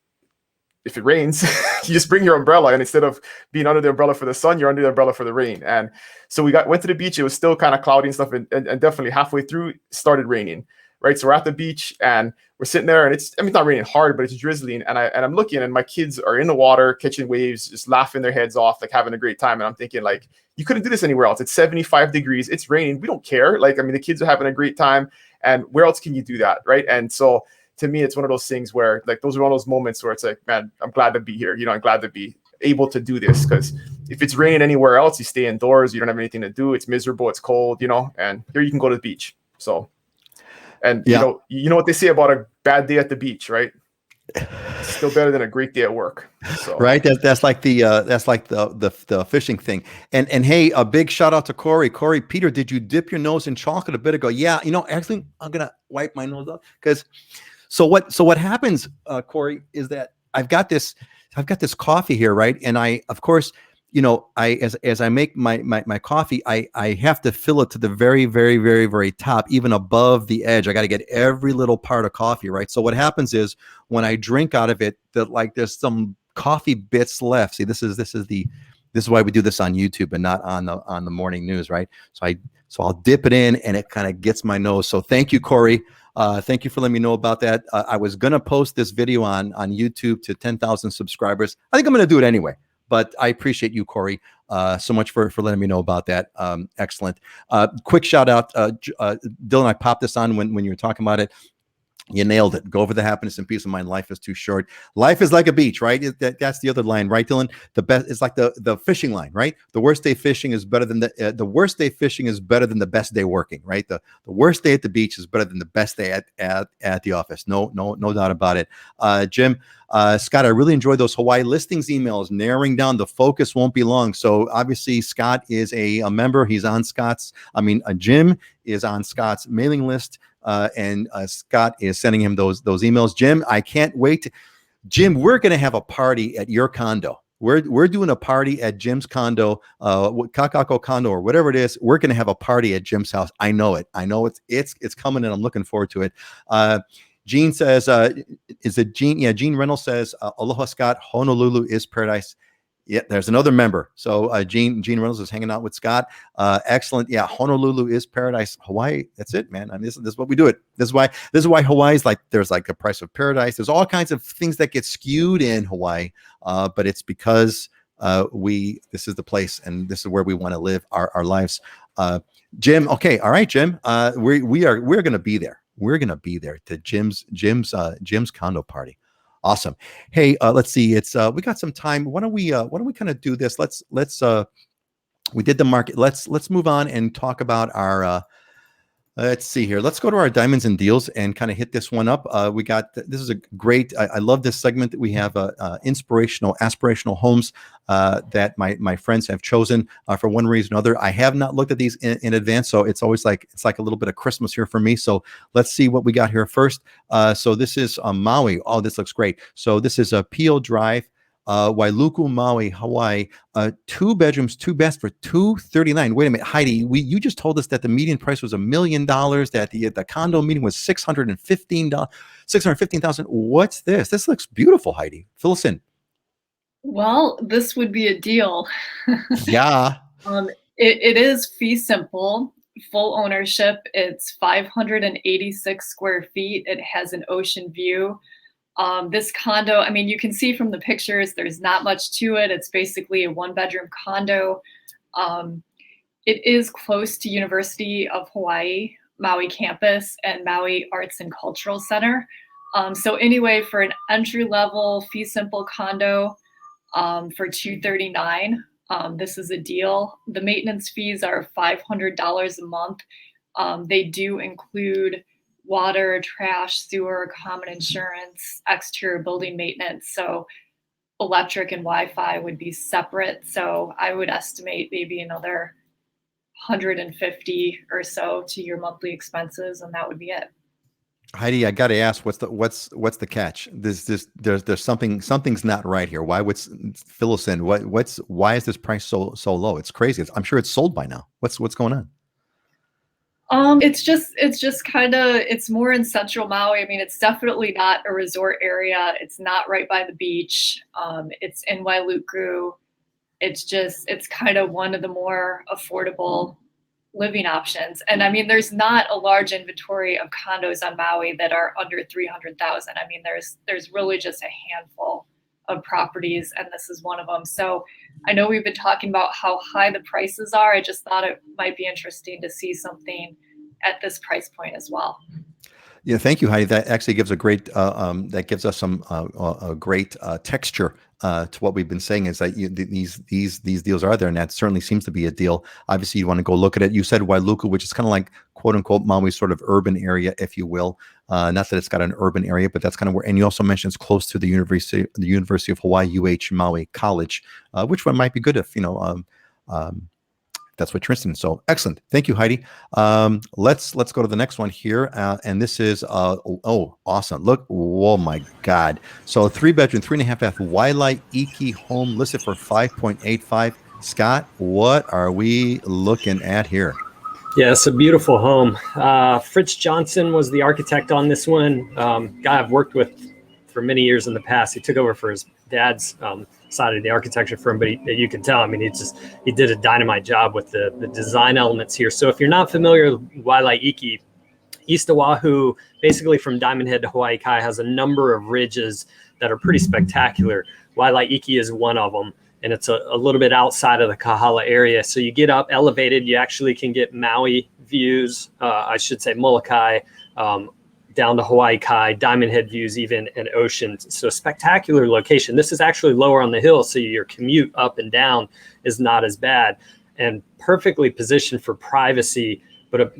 if it rains, you just bring your umbrella. And instead of being under the umbrella for the sun, you're under the umbrella for the rain. And so went to the beach. It was still kind of cloudy and stuff. And definitely halfway through, it started raining. Right. So we're at the beach and we're sitting there and it's not raining hard, but it's drizzling. And I'm looking and my kids are in the water, catching waves, just laughing their heads off, like having a great time. And I'm thinking, like, you couldn't do this anywhere else. It's 75 degrees. It's raining. We don't care. The kids are having a great time. And where else can you do that? Right. And so to me, it's one of those things where, like, those are one of those moments where it's like, man, I'm glad to be here. I'm glad to be able to do this, because if it's raining anywhere else, you stay indoors, you don't have anything to do. It's miserable. It's cold, and here you can go to the beach. So. And yeah. you know what they say about a bad day at the beach, right? It's still better than a great day at work. So. Right. That's like the fishing thing. And hey, a big shout out to Corey. Corey, Peter, did you dip your nose in chocolate a bit ago? Yeah. Actually, I'm gonna wipe my nose off because. So what happens, Corey, is that I've got this coffee here, right? And I, of course, as I make my coffee, I have to fill it to the very, very, very, very top, even above the edge. I got to get every little part of coffee, right? So what happens is when I drink out of it, there's some coffee bits left. See, this is why we do this on YouTube and not on the morning news, right? So I'll dip it in and it kind of gets my nose. So thank you, Corey. Thank you for letting me know about that. I was going to post this video on YouTube to 10,000 subscribers. I think I'm going to do it anyway. But I appreciate you, Corey, so much for letting me know about that. Excellent. Quick shout out, Dylan. I popped this on when you were talking about it. You nailed it. Go for the happiness and peace of mind. Life is too short. Life is like a beach, right? That's the other line, right, Dylan? The best is like the fishing line, right? The worst day fishing is better than the worst day fishing is better than the best day working, right? The worst day at the beach is better than the best day at the office. No doubt about it. Jim, Scott, I really enjoyed those Hawaii listings emails. Narrowing down the focus won't be long. So obviously Scott is a member. He's on Jim is on Scott's mailing list. And Scott is sending him those emails. Jim, I can't wait. Jim, we're going to have a party at your condo. We're doing a party at Jim's condo, Kakako condo or whatever it is. We're going to have a party at Jim's house. I know it. It's coming and I'm looking forward to it. Gene says, is it Gene? Yeah, Gene Reynolds says, Aloha, Scott. Honolulu is paradise. Yeah, there's another member. So Gene Reynolds is hanging out with Scott. Excellent. Yeah, Honolulu is paradise. Hawaii, that's it, man. I mean, this is what we do it. This is why Hawaii's like, there's like a price of paradise. There's all kinds of things that get skewed in Hawaii, but it's because this is the place and this is where we want to live our lives. Jim, okay, all right, Jim. We're gonna be there. We're gonna be there to Jim's condo party. Awesome. Hey, let's see. It's we got some time. Why don't we kind of do this? Let's we did the market. Let's move on and talk about our Let's see here. Let's go to our diamonds and deals and kind of hit this one up. We got this is a great. I love this segment that we have. Inspirational, aspirational homes that my friends have chosen for one reason or another. I have not looked at these in advance, so it's always like a little bit of Christmas here for me. So let's see what we got here first. So this is Maui. Oh, this looks great. So this is a Pio Drive. Wailuku, Maui, Hawaii, 2 bedrooms, 2 baths for $239. Wait a minute, Heidi, you just told us that the median price was $1 million, that the condo median was $615,000. What's this? This looks beautiful, Heidi. Fill us in. Well, this would be a deal. Yeah. It is fee simple, full ownership. It's 586 square feet. It has an ocean view. This condo, I mean, you can see from the pictures, there's not much to it. It's basically a 1-bedroom condo. It is close to University of Hawaii, Maui campus, and Maui Arts and Cultural Center. So anyway, for an entry-level fee simple condo for $239, this is a deal. The maintenance fees are $500 a month. They do include water, trash, sewer, common insurance, exterior building maintenance. So electric and Wi-Fi would be separate. So I would estimate maybe another $150 or so to your monthly expenses, and that would be it. Heidi, I got to ask, what's the catch? There's something's not right here. Fill us in. Why is this price so low? It's crazy. I'm sure it's sold by now. What's going on? It's just kind of, it's more in central Maui. I mean, it's definitely not a resort area. It's not right by the beach. It's in Wailuku. It's kind of one of the more affordable living options. And I mean, there's not a large inventory of condos on Maui that are under 300,000. I mean, there's really just a handful of properties, and this is one of them. So I know we've been talking about how high the prices are. I just thought it might be interesting to see something at this price point as well. Yeah, thank you, Heidi. That actually gives a great that gives us some a great texture to what we've been saying. Is that these deals are there, and that certainly seems to be a deal. Obviously, you want to go look at it. You said Wailuku, which is kind of like quote unquote Maui sort of urban area, if you will. Not that it's got an urban area, but that's kind of where. And you also mentioned it's close to the University of Hawaii, Maui College, which one might be good if that's what you're interested in. So excellent. Thank you, Heidi. Let's go to the next one here. And this is, awesome. Look, oh my God. So a 3-bedroom, 3.5 bath Wailua Iki home listed for $5.85. Scott, what are we looking at here? Yeah, it's a beautiful home. Fritz Johnson was the architect on this one. Guy I've worked with for many years in the past. He took over for his dad's side of the architecture firm, but you can tell, I mean, he did a dynamite job with the design elements here. So if you're not familiar with Wailua Iki, East Oahu, basically from Diamond Head to Hawaii Kai, has a number of ridges that are pretty spectacular. Wailua Iki is one of them, and it's a little bit outside of the Kahala area. So you get up elevated, you actually can get Maui views, I should say Molokai, down to Hawaii Kai, Diamond Head views, even an ocean. So spectacular location. This is actually lower on the hill, so your commute up and down is not as bad, and perfectly positioned for privacy. But a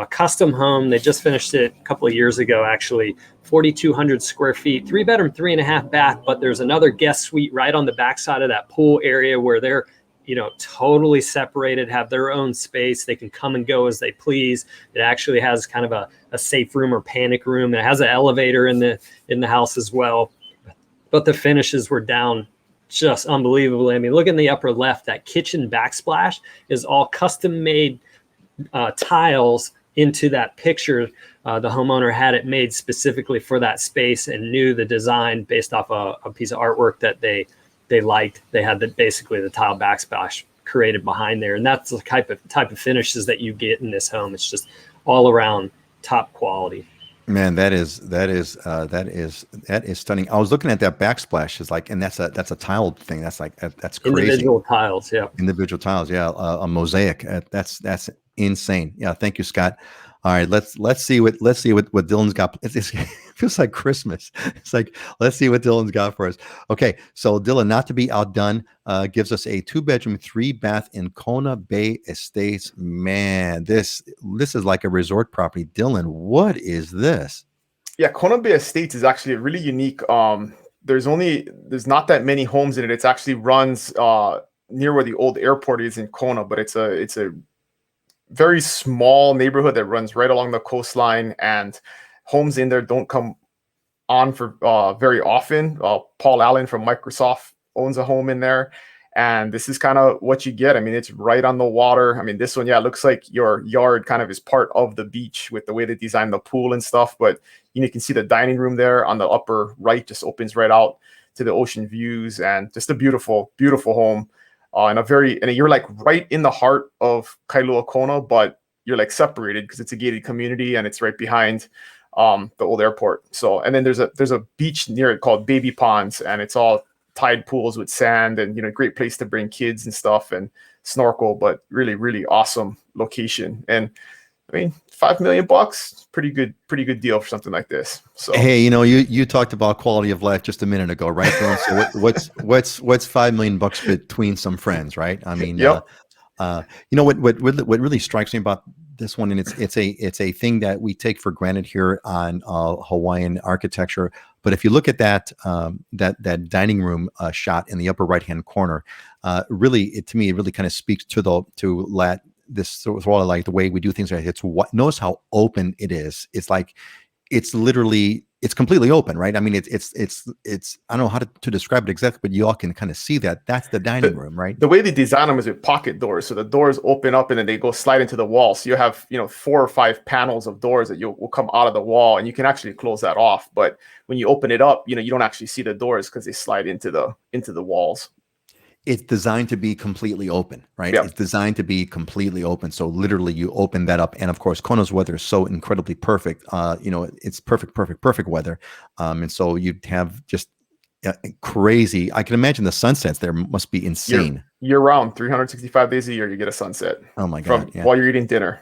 custom home. They just finished it a couple of years ago, actually. 4,200 square feet, 3-bedroom, 3.5 bath. But there's another guest suite right on the backside of that pool area where they're totally separated, have their own space. They can come and go as they please. It actually has kind of a safe room or panic room. It has an elevator in the house as well. But the finishes were down just unbelievably. I mean, look in the upper left, that kitchen backsplash is all custom made tiles into that picture. The homeowner had it made specifically for that space and knew the design based off a piece of artwork that they liked. They had basically the tile backsplash created behind there, and that's the type of finishes that you get in this home. It's just all around top quality. Man, that is stunning. I was looking at that backsplash. Is like, and that's a tiled thing. That's crazy. Individual tiles, yeah. Individual tiles, yeah. A mosaic. That's insane. Yeah. Thank you, Scott. All right, let's see what Dylan's got. It feels like Christmas. It's like, let's see what Dylan's got for us. Okay, so Dylan, not to be outdone, gives us a 2-bedroom, 3-bath in Kona Bay Estates. Man, this is like a resort property. Dylan, what is this? Yeah, Kona Bay Estates is actually a really unique. There's not that many homes in it. It actually runs near where the old airport is in Kona, but it's a very small neighborhood that runs right along the coastline, and homes in there don't come on for very often. Paul Allen from Microsoft owns a home in there, and this is kind of what you get. I mean, it's right on the water. I mean, this one, yeah, it looks like your yard kind of is part of the beach with the way they designed the pool and stuff, but you can see the dining room there on the upper right just opens right out to the ocean views, and just a beautiful, beautiful home. And you're like right in the heart of Kailua Kona, but you're like separated because it's a gated community and it's right behind the old airport. So, and then there's a beach near it called Baby Ponds, and it's all tide pools with sand, and great place to bring kids and stuff and snorkel, but really, really awesome location. And I mean, $5 million, pretty good deal for something like this. So hey, you talked about quality of life just a minute ago, right, Dylan? So what's $5 million between some friends, right? I mean, yep. What really strikes me about this one, and it's a thing that we take for granted here on Hawaiian architecture. But if you look at that dining room shot in the upper right hand corner, to me it really kind of speaks to this sort of like the way we do things. Right? Notice how open it is. It's like it's completely open, right? I mean, it's I don't know how to describe it exactly, but you all can kind of see that. That's the dining room, right? The way they design them is with pocket doors. So the doors open up and then they go slide into the wall. So you have, 4 or 5 panels of doors that will come out of the wall, and you can actually close that off. But when you open it up, you don't actually see the doors because they slide into the walls. It's designed to be completely open, right? Yep. It's designed to be completely open. So literally you open that up. And of course, Kona's weather is so incredibly perfect. It's perfect weather. And so you have just crazy. I can imagine the sunsets there must be insane. Year round, 365 days a year, you get a sunset. Oh my God. While you're eating dinner,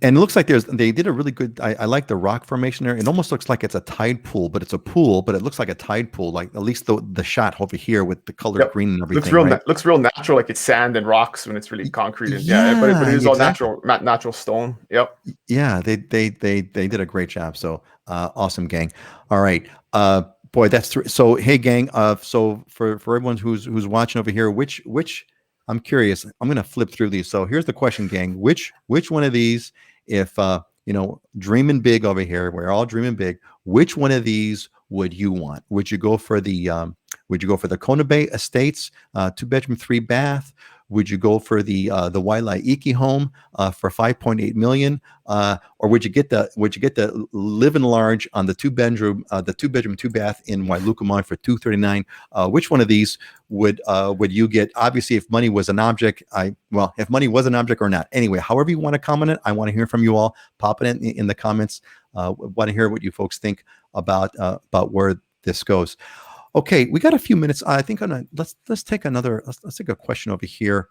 And it looks like they did a really good, I like the rock formation there. It almost looks like it's a tide pool, but it's a pool, but it looks like a tide pool, like at least the shot over here with the color green and everything. Looks real natural, like it's sand and rocks when it's really concrete. And, but it is all natural stone. Yep. Yeah, they did a great job. So awesome, gang. All right. Boy, that's so hey gang, so for everyone who's watching over here, which I'm curious, I'm gonna flip through these. So here's the question, gang. Which one of these, if dreaming big over here, we're all dreaming big, which one of these would you want? Would you go for the Kona Bay Estates 2-bedroom, 3-bath? Would you go for the Wailua East home for $5.8 million, or would you get the live and large on the 2-bedroom, 2-bath in Wailukumai for $239? Which one of these would you get? Obviously, if money was an object, if money was an object or not. Anyway, however you want to comment it, I want to hear from you all. Pop it in the comments. Want to hear what you folks think about where this goes. Okay, we got a few minutes. I think let's take a question over here,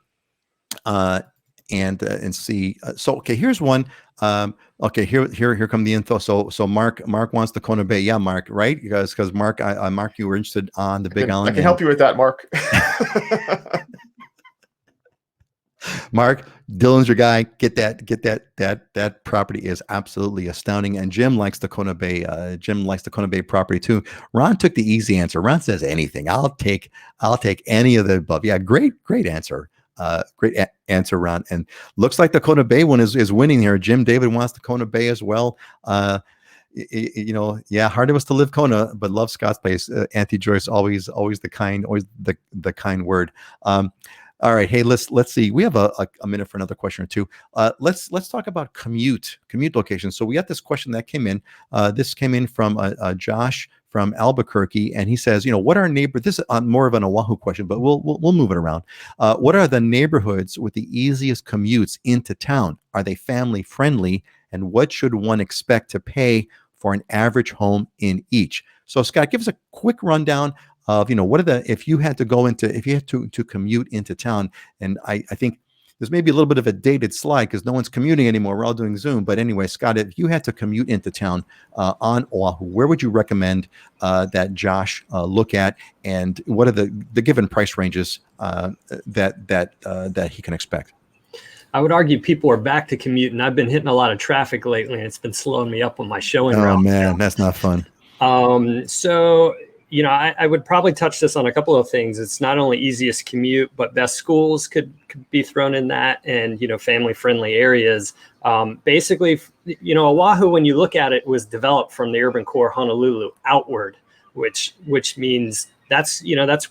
and see. So okay, here's one. Okay, here come the info. So Mark wants the Kona Bay. Yeah, Mark, right? Because Mark, Mark, you were interested on the Big Island. I can help you with that, Mark. Mark, Dylan's your guy. Get that property is absolutely astounding. And Jim likes the Kona Bay. Jim likes the Kona Bay property too. Ron took the easy answer. Ron says anything. I'll take any of the above. Yeah, great answer. Great answer, Ron. And looks like the Kona Bay one is winning here. Jim David wants the Kona Bay as well. Yeah, hard it was to live Kona, but love Scott's Place. Anthony Joyce, always the kind word. All right, hey, let's see. We have a minute for another question or two. Let's talk about commute location. So we got this question that came in. This came in from Josh from Albuquerque, and he says, what are neighbors? This is more of an Oahu question, but we'll move it around. What are the neighborhoods with the easiest commutes into town? Are they family friendly? And what should one expect to pay for an average home in each? So Scott, give us a quick rundown of, what are the, if you had to commute into town, and I think, there's maybe a little bit of a dated slide because no one's commuting anymore. We're all doing Zoom. But anyway, Scott, if you had to commute into town on Oahu, where would you recommend that Josh look at, and what are the given price ranges that he can expect? I would argue people are back to commute, and I've been hitting a lot of traffic lately, and it's been slowing me up on my showing route. Oh man, that's not fun. So, you know, I would probably touch this on a couple of things. It's not only easiest commute, but best schools could be thrown in that, and, you know, family-friendly areas. Basically, you know, Oahu, when you look at it, was developed from the urban core Honolulu outward, which means that's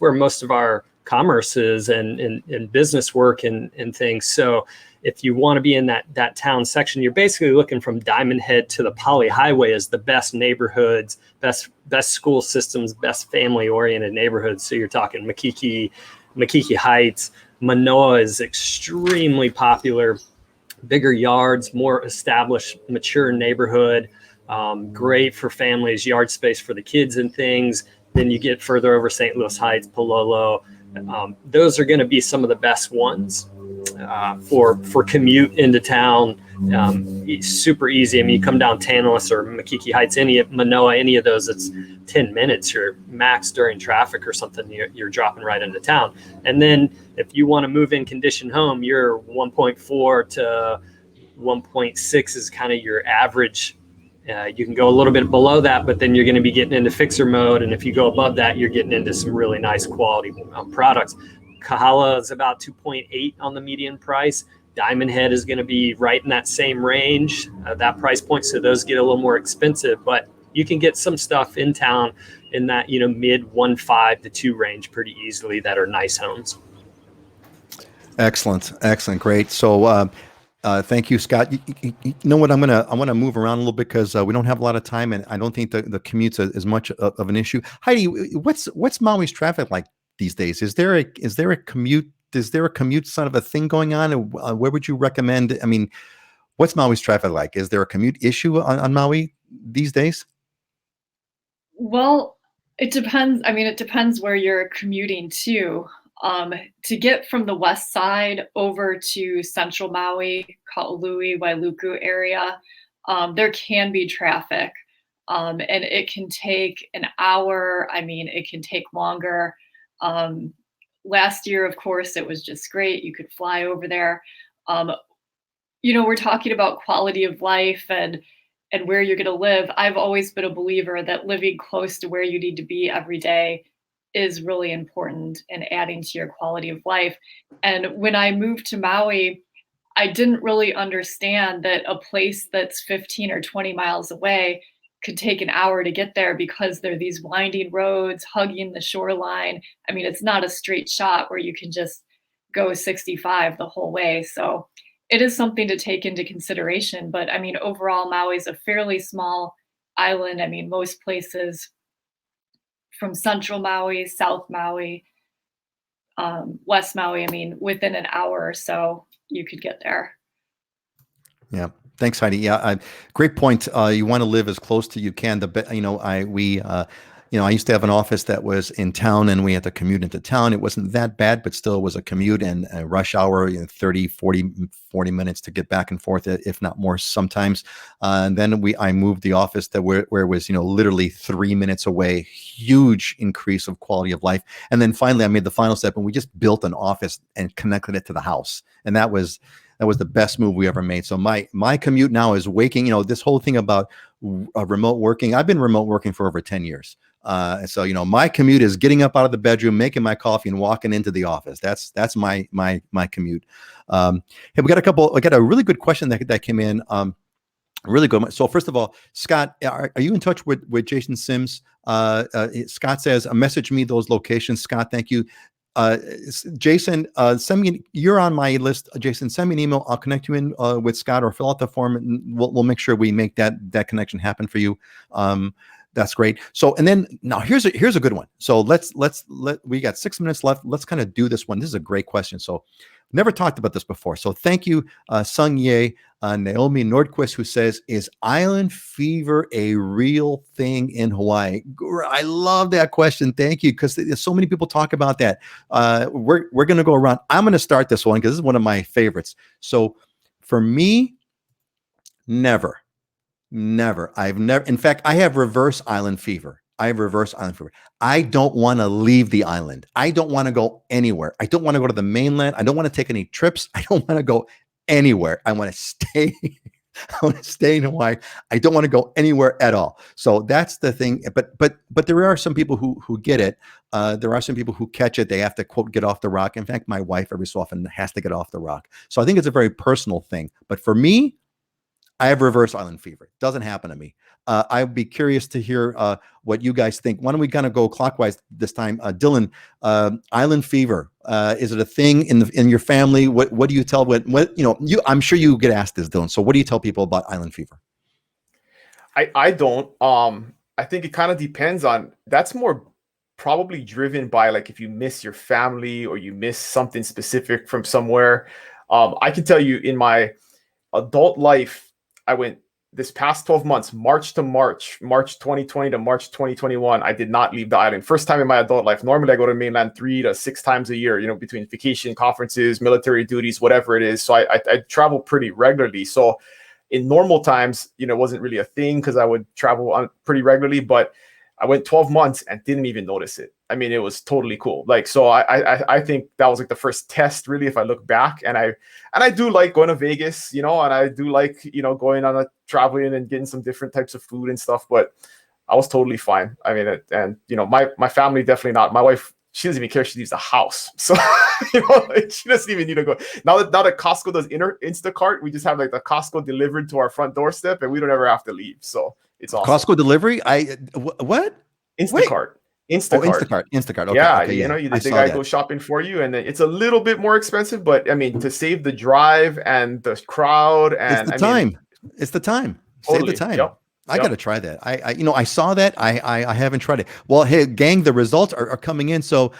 where most of our commerce is and business work and things. So if you want to be in that town section, you're basically looking from Diamond Head to the Poly Highway as the best neighborhoods, best school systems, best family-oriented neighborhoods. So you're talking Makiki Heights. Manoa is extremely popular, bigger yards, more established, mature neighborhood, great for families, yard space for the kids and things. Then you get further over St. Louis Heights, Palolo. Those are going to be some of the best ones for commute into town. Super easy. I mean, you come down Tantalus or Makiki Heights, Manoa, any of those, it's 10 minutes. You're max during traffic or something. You're dropping right into town. And then if you want to move in condition home, your 1.4 to 1.6 is kind of your average. You can go a little bit below that, but then you're going to be getting into fixer mode. And if you go above that, you're getting into some really nice quality products. Kahala is about 2.8 on the median price. Diamond Head is going to be right in that same range, that price point. So those get a little more expensive, but you can get some stuff in town in that, you know, mid 1.5 to 2 range pretty easily that are nice homes. Excellent. Great. So, thank you, Scott. You know what? I want to move around a little bit because we don't have a lot of time, and I don't think the commute's as much of an issue. Heidi, what's Maui's traffic like these days? Is there a commute? Is there a commute sort of a thing going on? Where would you recommend? I mean, what's Maui's traffic like? Is there a commute issue on Maui these days? Well, it depends. I mean, it depends where you're commuting to. To get from the west side over to central Maui, Ka'ului, Wailuku area, there can be traffic, and it can take an hour. I mean, it can take longer. Last year, of course, it was just great. You could fly over there. You know, we're talking about quality of life and where you're going to live. I've always been a believer that living close to where you need to be every day is really important in adding to your quality of life. And when I moved to Maui, I didn't really understand that a place that's 15 or 20 miles away could take an hour to get there because there are these winding roads hugging the shoreline. I mean, it's not a straight shot where you can just go 65 the whole way. So it is something to take into consideration. But I mean, overall, Maui is a fairly small island. I mean, most places from central Maui, South Maui, West Maui, I mean, within an hour or so, you could get there. Yeah. Thanks, Heidi. Yeah, great point. You want to live as close to you can. I used to have an office that was in town, and we had to commute into town. It wasn't that bad, but still was a commute and a rush hour, 30, 40 minutes to get back and forth, if not more sometimes. And then I moved the office to where it was, literally 3 minutes away. Huge increase of quality of life. And then finally, I made the final step, and we just built an office and connected it to the house. And that was the best move we ever made. So my commute now is waking, this whole thing about remote working. I've been remote working for over 10 years. So, my commute is getting up out of the bedroom, making my coffee, and walking into the office. That's my commute. Hey, I got a really good question that came in. Really good. So first of all, Scott, are you in touch with Jason Sims? Scott says, message me those locations. Scott, thank you. Jason, send me. You're on my list. Jason, send me an email. I'll connect you in with Scott, or fill out the form, and we'll make sure we make that connection happen for you. That's great. So, and then now here's a good one. So we got 6 minutes left. Let's kind of do this one. This is a great question. So, never talked about this before. So, thank you, Sung Ye. Naomi Nordquist, who says, "Is island fever a real thing in Hawaii?" I love that question. Thank you, because so many people talk about that. We're going to go around. I'm going to start this one because this is one of my favorites. So, for me, never. I've never. In fact, I have reverse island fever. I don't want to leave the island. I don't want to go anywhere. I don't want to go to the mainland. I don't want to take any trips. I don't want to go anywhere. I want to stay. I want to stay in Hawaii. I don't want to go anywhere at all. So that's the thing. But there are some people who get it. There are some people who catch it. They have to, quote, get off the rock. In fact, my wife every so often has to get off the rock. So I think it's a very personal thing. But for me, I have reverse island fever. It doesn't happen to me. I'd be curious to hear what you guys think. Why don't we kind of go clockwise this time? Dylan, island fever. Is it a thing in your family? What do you tell? I'm sure you get asked this, Dylan. So what do you tell people about island fever? I don't. I think it kind of depends on. That's more probably driven by like if you miss your family or you miss something specific from somewhere. I can tell you in my adult life, I went this past 12 months, March 2020 to March 2021. I did not leave the island. First time in my adult life. Normally I go to mainland 3 to 6 times a year, between vacation, conferences, military duties, whatever it is. So I travel pretty regularly. So in normal times, it wasn't really a thing because I would travel on pretty regularly, but I went 12 months and didn't even notice it. I mean, it was totally cool. Like, so I think that was like the first test, really, if I look back. And I do like going to Vegas, and I do like, going on traveling and getting some different types of food and stuff. But I was totally fine. I mean, my family definitely not. My wife, she doesn't even care if she leaves the house. So, she doesn't even need to go. Now that Costco does Instacart, we just have like the Costco delivered to our front doorstep, and we don't ever have to leave. So it's awesome. Costco delivery? What? Instacart. Instacart. Okay, yeah, okay, the guy goes shopping for you, and it's a little bit more expensive, but I mean, to save the drive and the crowd, and it's the time. Totally. Save the time. Yep. I got to try that. I saw that. I haven't tried it. Well, hey, gang, the results are coming in. So,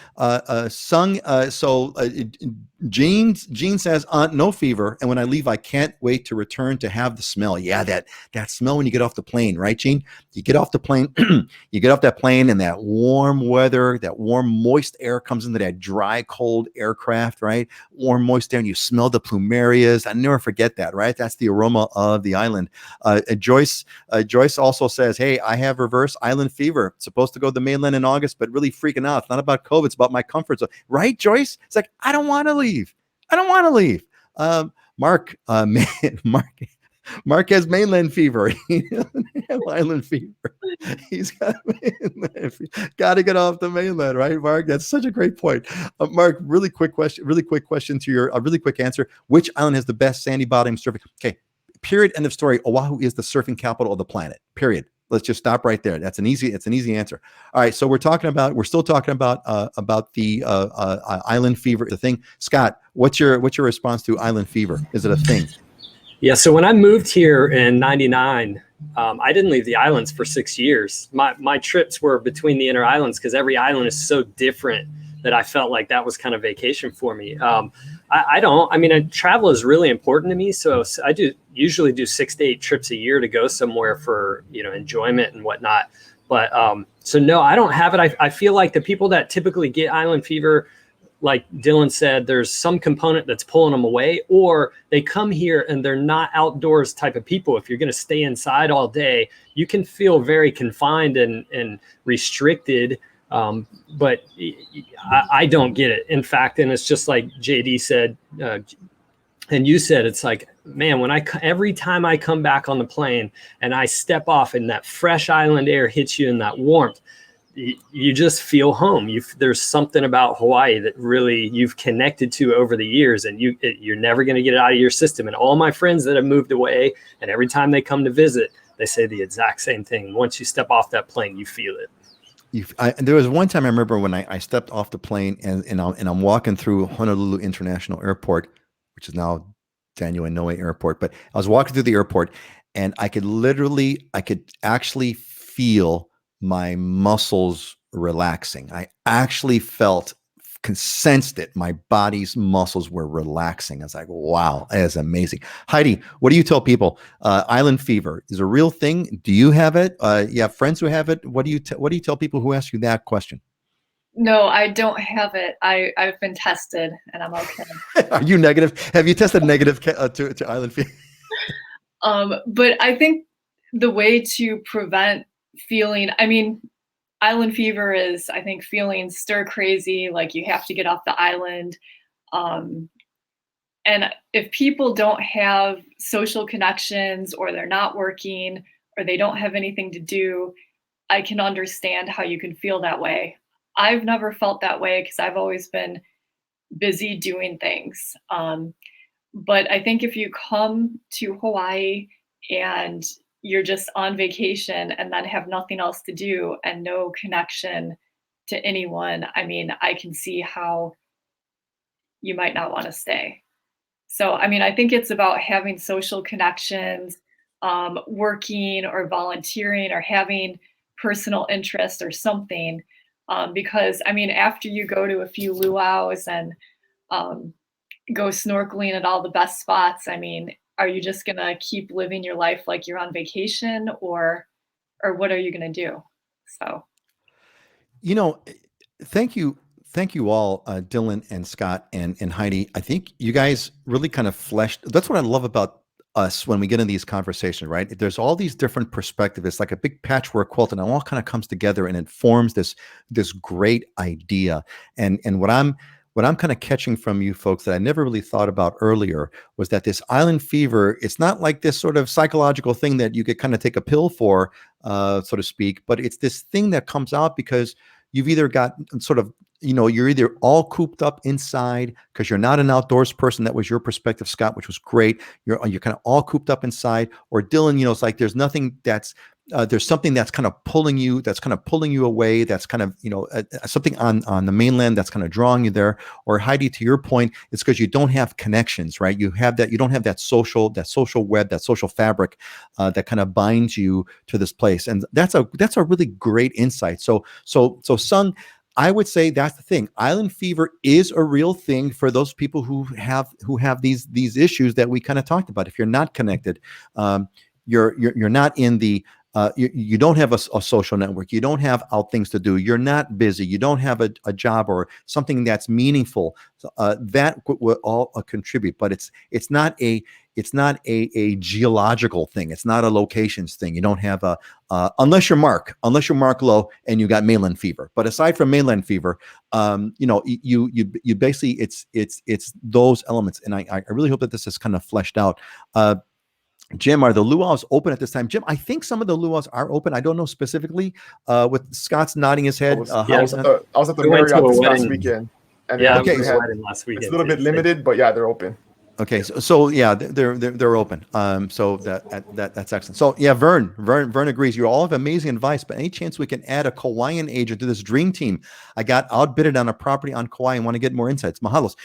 Jean says, no fever. And when I leave, I can't wait to return to have the smell. Yeah, that smell when you get off the plane, right, Jean? You get off the plane, you get off that plane, and that warm weather, that warm, moist air comes into that dry, cold aircraft, right? Warm, moist air, and you smell the plumerias. I never forget that, right? That's the aroma of the island. Joyce also says, hey, I have reverse island fever. Supposed to go to the mainland in August, but really freaking out. It's not about COVID. It's about my comfort zone. Right, Joyce? It's like, I don't want to leave. Mark has mainland fever. He doesn't have island fever. He's got mainland fever. Got to get off the mainland, right, Mark? That's such a great point. Mark, really quick question to your really quick answer. Which island has the best sandy bottom surfing? Okay, period, end of story. Oahu is the surfing capital of the planet, period. Let's just stop right there. It's an easy answer. All right. So we're still talking about the island fever, the thing. Scott, what's your response to island fever? Is it a thing? Yeah. So when I moved here in '99, I didn't leave the islands for 6 years. My trips were between the inner islands because every island is so different that I felt like that was kind of vacation for me. Travel is really important to me. So I usually do 6 to 8 trips a year to go somewhere for, enjoyment and whatnot. But so no, I don't have it. I feel like the people that typically get island fever, like Dylan said, there's some component that's pulling them away, or they come here and they're not outdoors type of people. If you're going to stay inside all day, you can feel very confined and restricted. But I don't get it. In fact, and it's just like JD said, and you said, it's like, man, every time I come back on the plane and I step off and that fresh island air hits you in that warmth, you just feel home. There's something about Hawaii that really you've connected to over the years, and you're never going to get it out of your system. And all my friends that have moved away, and every time they come to visit, they say the exact same thing. Once you step off that plane, you feel it. There was one time I remember when I stepped off the plane and I'm walking through Honolulu International Airport, which is now Daniel Inouye Airport. But I was walking through the airport, and I could actually feel my muscles relaxing. I actually felt sensed it. My body's muscles were relaxing. I was like, wow, that is amazing. Heidi, what do you tell people? Island fever is a real thing. Do you have it? You have friends who have it. What do you tell people who ask you that question? No, I don't have it. I've been tested and I'm okay. Are you negative? Have you tested negative to island fever? But I think the way to prevent feeling, I mean, island fever is, I think, feeling stir crazy, like you have to get off the island. And if people don't have social connections, or they're not working, or they don't have anything to do, I can understand how you can feel that way. I've never felt that way because I've always been busy doing things. But I think if you come to Hawaii and you're just on vacation and then have nothing else to do and no connection to anyone, I mean, I can see how you might not want to stay. So, I mean, I think it's about having social connections, working or volunteering or having personal interest or something. Because, I mean, after you go to a few luau's and go snorkeling at all the best spots, I mean, are you just going to keep living your life like you're on vacation, or what are you going to do? So, thank you all, Dylan and Scott and Heidi. I think you guys really kind of fleshed. That's what I love about us when we get in these conversations, right? There's all these different perspectives. It's like a big patchwork quilt, and it all kind of comes together and it forms this great idea. And what I'm kind of catching from you folks that I never really thought about earlier was that this island fever, it's not like this sort of psychological thing that you could kind of take a pill for, so to speak, but it's this thing that comes out because you've either got sort of, you're either all cooped up inside because you're not an outdoors person. That was your perspective, Scott, which was great. You're kind of all cooped up inside. Or Dylan, it's like there's nothing that's there's something that's kind of pulling you away. That's kind of, something on the mainland that's kind of drawing you there. Or Heidi, to your point, it's because you don't have connections, right? You don't have that social web, that social fabric that kind of binds you to this place. And that's a really great insight. So Sung, I would say that's the thing. Island fever is a real thing for those people who have these issues that we kind of talked about. If you're not connected, you're not in the you don't have a social network. You don't have out things to do. You're not busy. You don't have a job or something that's meaningful. That will all contribute. But it's not a geological thing. It's not a locations thing. You don't have unless you're Mark Lowe and you got mainland fever. But aside from mainland fever, you basically it's those elements. And I really hope that this is kind of fleshed out. Jim, are the luau's open at this time? Jim, I think some of the luau's are open. I don't know specifically. With Scott's nodding his head. I was at the Marriott this past weekend. And yeah, okay, last weekend. It's a little bit limited, but yeah, they're open. Okay, so yeah, they're open. So that's excellent. So yeah, Vern agrees. You all have amazing advice, but any chance we can add a Kauaian agent to this dream team? I got outbidded on a property on Kauai and want to get more insights. Mahalos.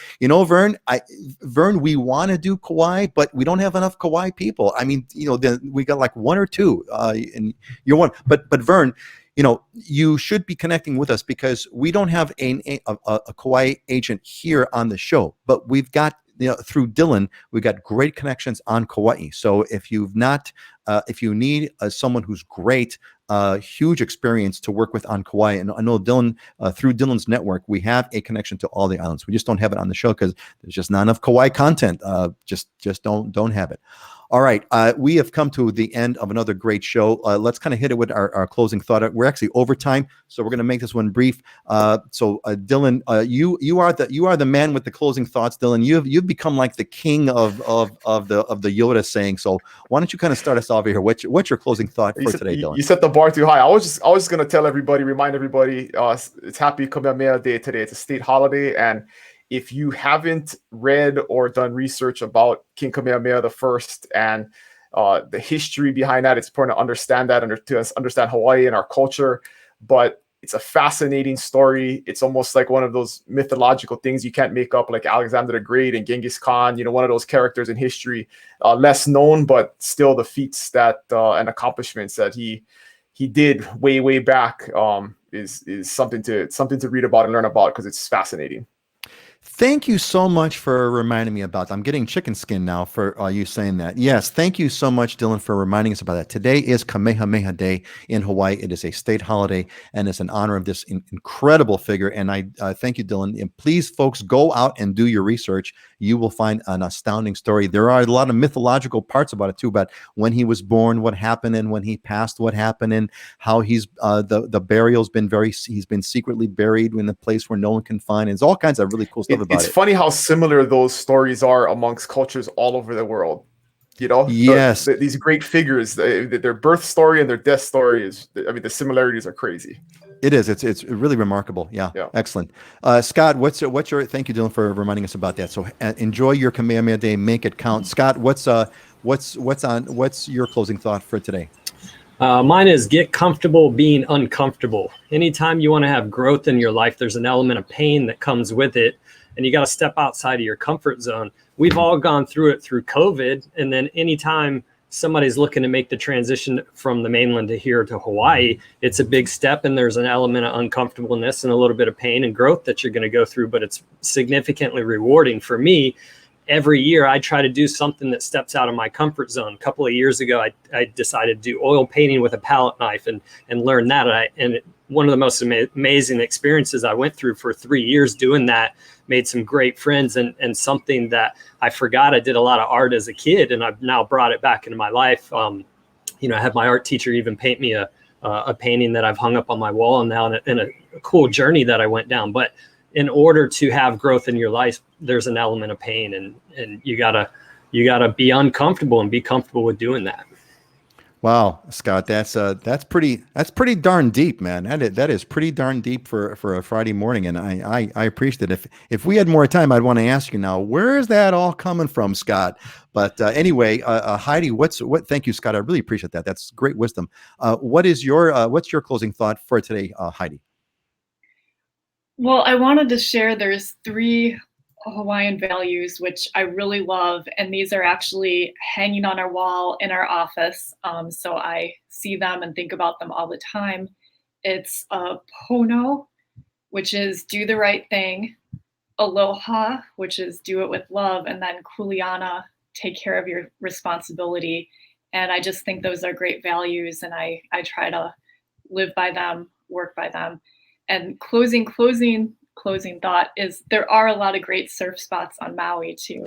Vern, we want to do Kauai, but we don't have enough Kauai people. I mean, we got like one or two, and you're one. But Vern, you should be connecting with us because we don't have a Kauai agent here on the show, but we've got, through Dylan, we've got great connections on Kauai. So if you need someone who's great, huge experience to work with on Kauai, and I know Dylan, through Dylan's network, we have a connection to all the islands. We just don't have it on the show because there's just not enough Kauai content. Just don't have it. All right, we have come to the end of another great show. Let's kind of hit it with our closing thought. We're actually over time, so we're going to make this one brief. Dylan, you are the man with the closing thoughts. Dylan, you've become like the king of the Yoda saying. So why don't you kind of start us off here? What's your closing thought for today, Dylan? You set the bar too high. I was just going to remind everybody, it's Happy Kamehameha Day today. It's a state holiday, and if you haven't read or done research about King Kamehameha I and the history behind that, it's important to understand that and to understand Hawaii and our culture. But it's a fascinating story. It's almost like one of those mythological things you can't make up, like Alexander the Great and Genghis Khan, one of those characters in history, less known, but still the feats that and accomplishments that he did way back is something to read about and learn about because it's fascinating. Thank you so much for reminding me about that. I'm getting chicken skin now for you saying that. Yes, thank you so much, Dylan, for reminding us about that. Today is Kamehameha Day in Hawaii. It is a state holiday, and it's in honor of this incredible figure. And I thank you, Dylan. And please, folks, go out and do your research. You will find an astounding story. There are a lot of mythological parts about it too, about when he was born, what happened, and when he passed, what happened, and how he's the burial's been he's been secretly buried in a place where no one can find. It's all kinds of really cool stuff. It's funny how similar those stories are amongst cultures all over the world. You know, yes, these great figures, their birth story and their death story is, I mean, the similarities are crazy. It is. It's really remarkable. Yeah. Excellent. Scott, what's your? Thank you, Dylan, for reminding us about that. So enjoy your Kamehameha Day. Make it count. Scott, what's your closing thought for today? Mine is get comfortable being uncomfortable. Anytime you want to have growth in your life, there's an element of pain that comes with it. And you got to step outside of your comfort zone. We've all gone through it through COVID. And then anytime somebody's looking to make the transition from the mainland to here to Hawaii, it's a big step. And there's an element of uncomfortableness and a little bit of pain and growth that you're going to go through. But it's significantly rewarding for me. Every year I try to do something that steps out of my comfort zone. A couple of years ago, I decided to do oil painting with a palette knife and learn that. One of the most amazing experiences I went through for 3 years doing that, made some great friends and something that I forgot. I did a lot of art as a kid, and I've now brought it back into my life. I had my art teacher even paint me a painting that I've hung up on my wall, and now in a cool journey that I went down. But in order to have growth in your life, there's an element of pain, and you gotta be uncomfortable and be comfortable with doing that. Wow, Scott, that's pretty darn deep, man. That is pretty darn deep for a Friday morning, and I appreciate it. If we had more time, I'd want to ask you now, where is that all coming from, Scott? But anyway, Heidi, thank you, Scott. I really appreciate that. That's great wisdom. What's your closing thought for today, Heidi? Well, I wanted to share there's 3 Hawaiian values, which I really love. And these are actually hanging on our wall in our office. So I see them and think about them all the time. It's Pono, which is do the right thing. Aloha, which is do it with love. And then Kuleana, take care of your responsibility. And I just think those are great values. And I try to live by them, work by them. And closing thought is there are a lot of great surf spots on Maui too.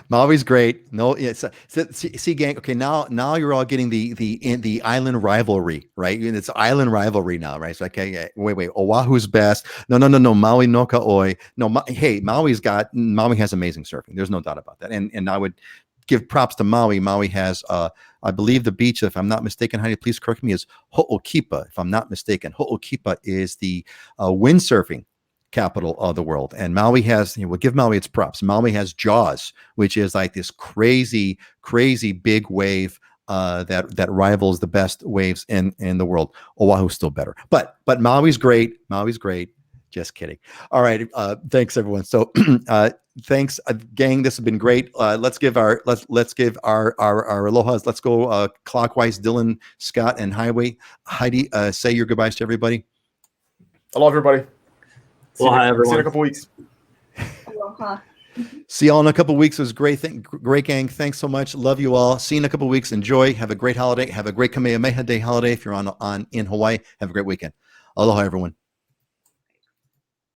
Maui's great. No, it's see, gang. Okay, now you're all getting the island rivalry, right? It's island rivalry now, right? So okay, wait, Oahu's best. No, Maui no Ka'oi. No, hey, Maui has amazing surfing. There's no doubt about that. And I would give props to Maui. Maui has, I believe the beach, if I'm not mistaken, Heidi, please correct me, is Ho'okipa. If I'm not mistaken, Ho'okipa is the windsurfing capital of the world. And Maui has, we'll give Maui its props. Maui has Jaws, which is like this crazy big wave that rivals the best waves in the world. Oahu's still better. But Maui's great. Just kidding. All right. Thanks everyone. So thanks, gang. This has been great. Let's give our alohas. Let's go clockwise. Dylan, Scott, and Heidi, say your goodbyes to everybody. Aloha, everybody. Aloha, everyone. See you in a couple weeks. Aloha. See y'all in a couple weeks. It was great. Great, gang. Thanks so much. Love you all. See you in a couple weeks. Enjoy. Have a great holiday. Have a great Kamehameha Day holiday. If you're in Hawaii, have a great weekend. Aloha, everyone.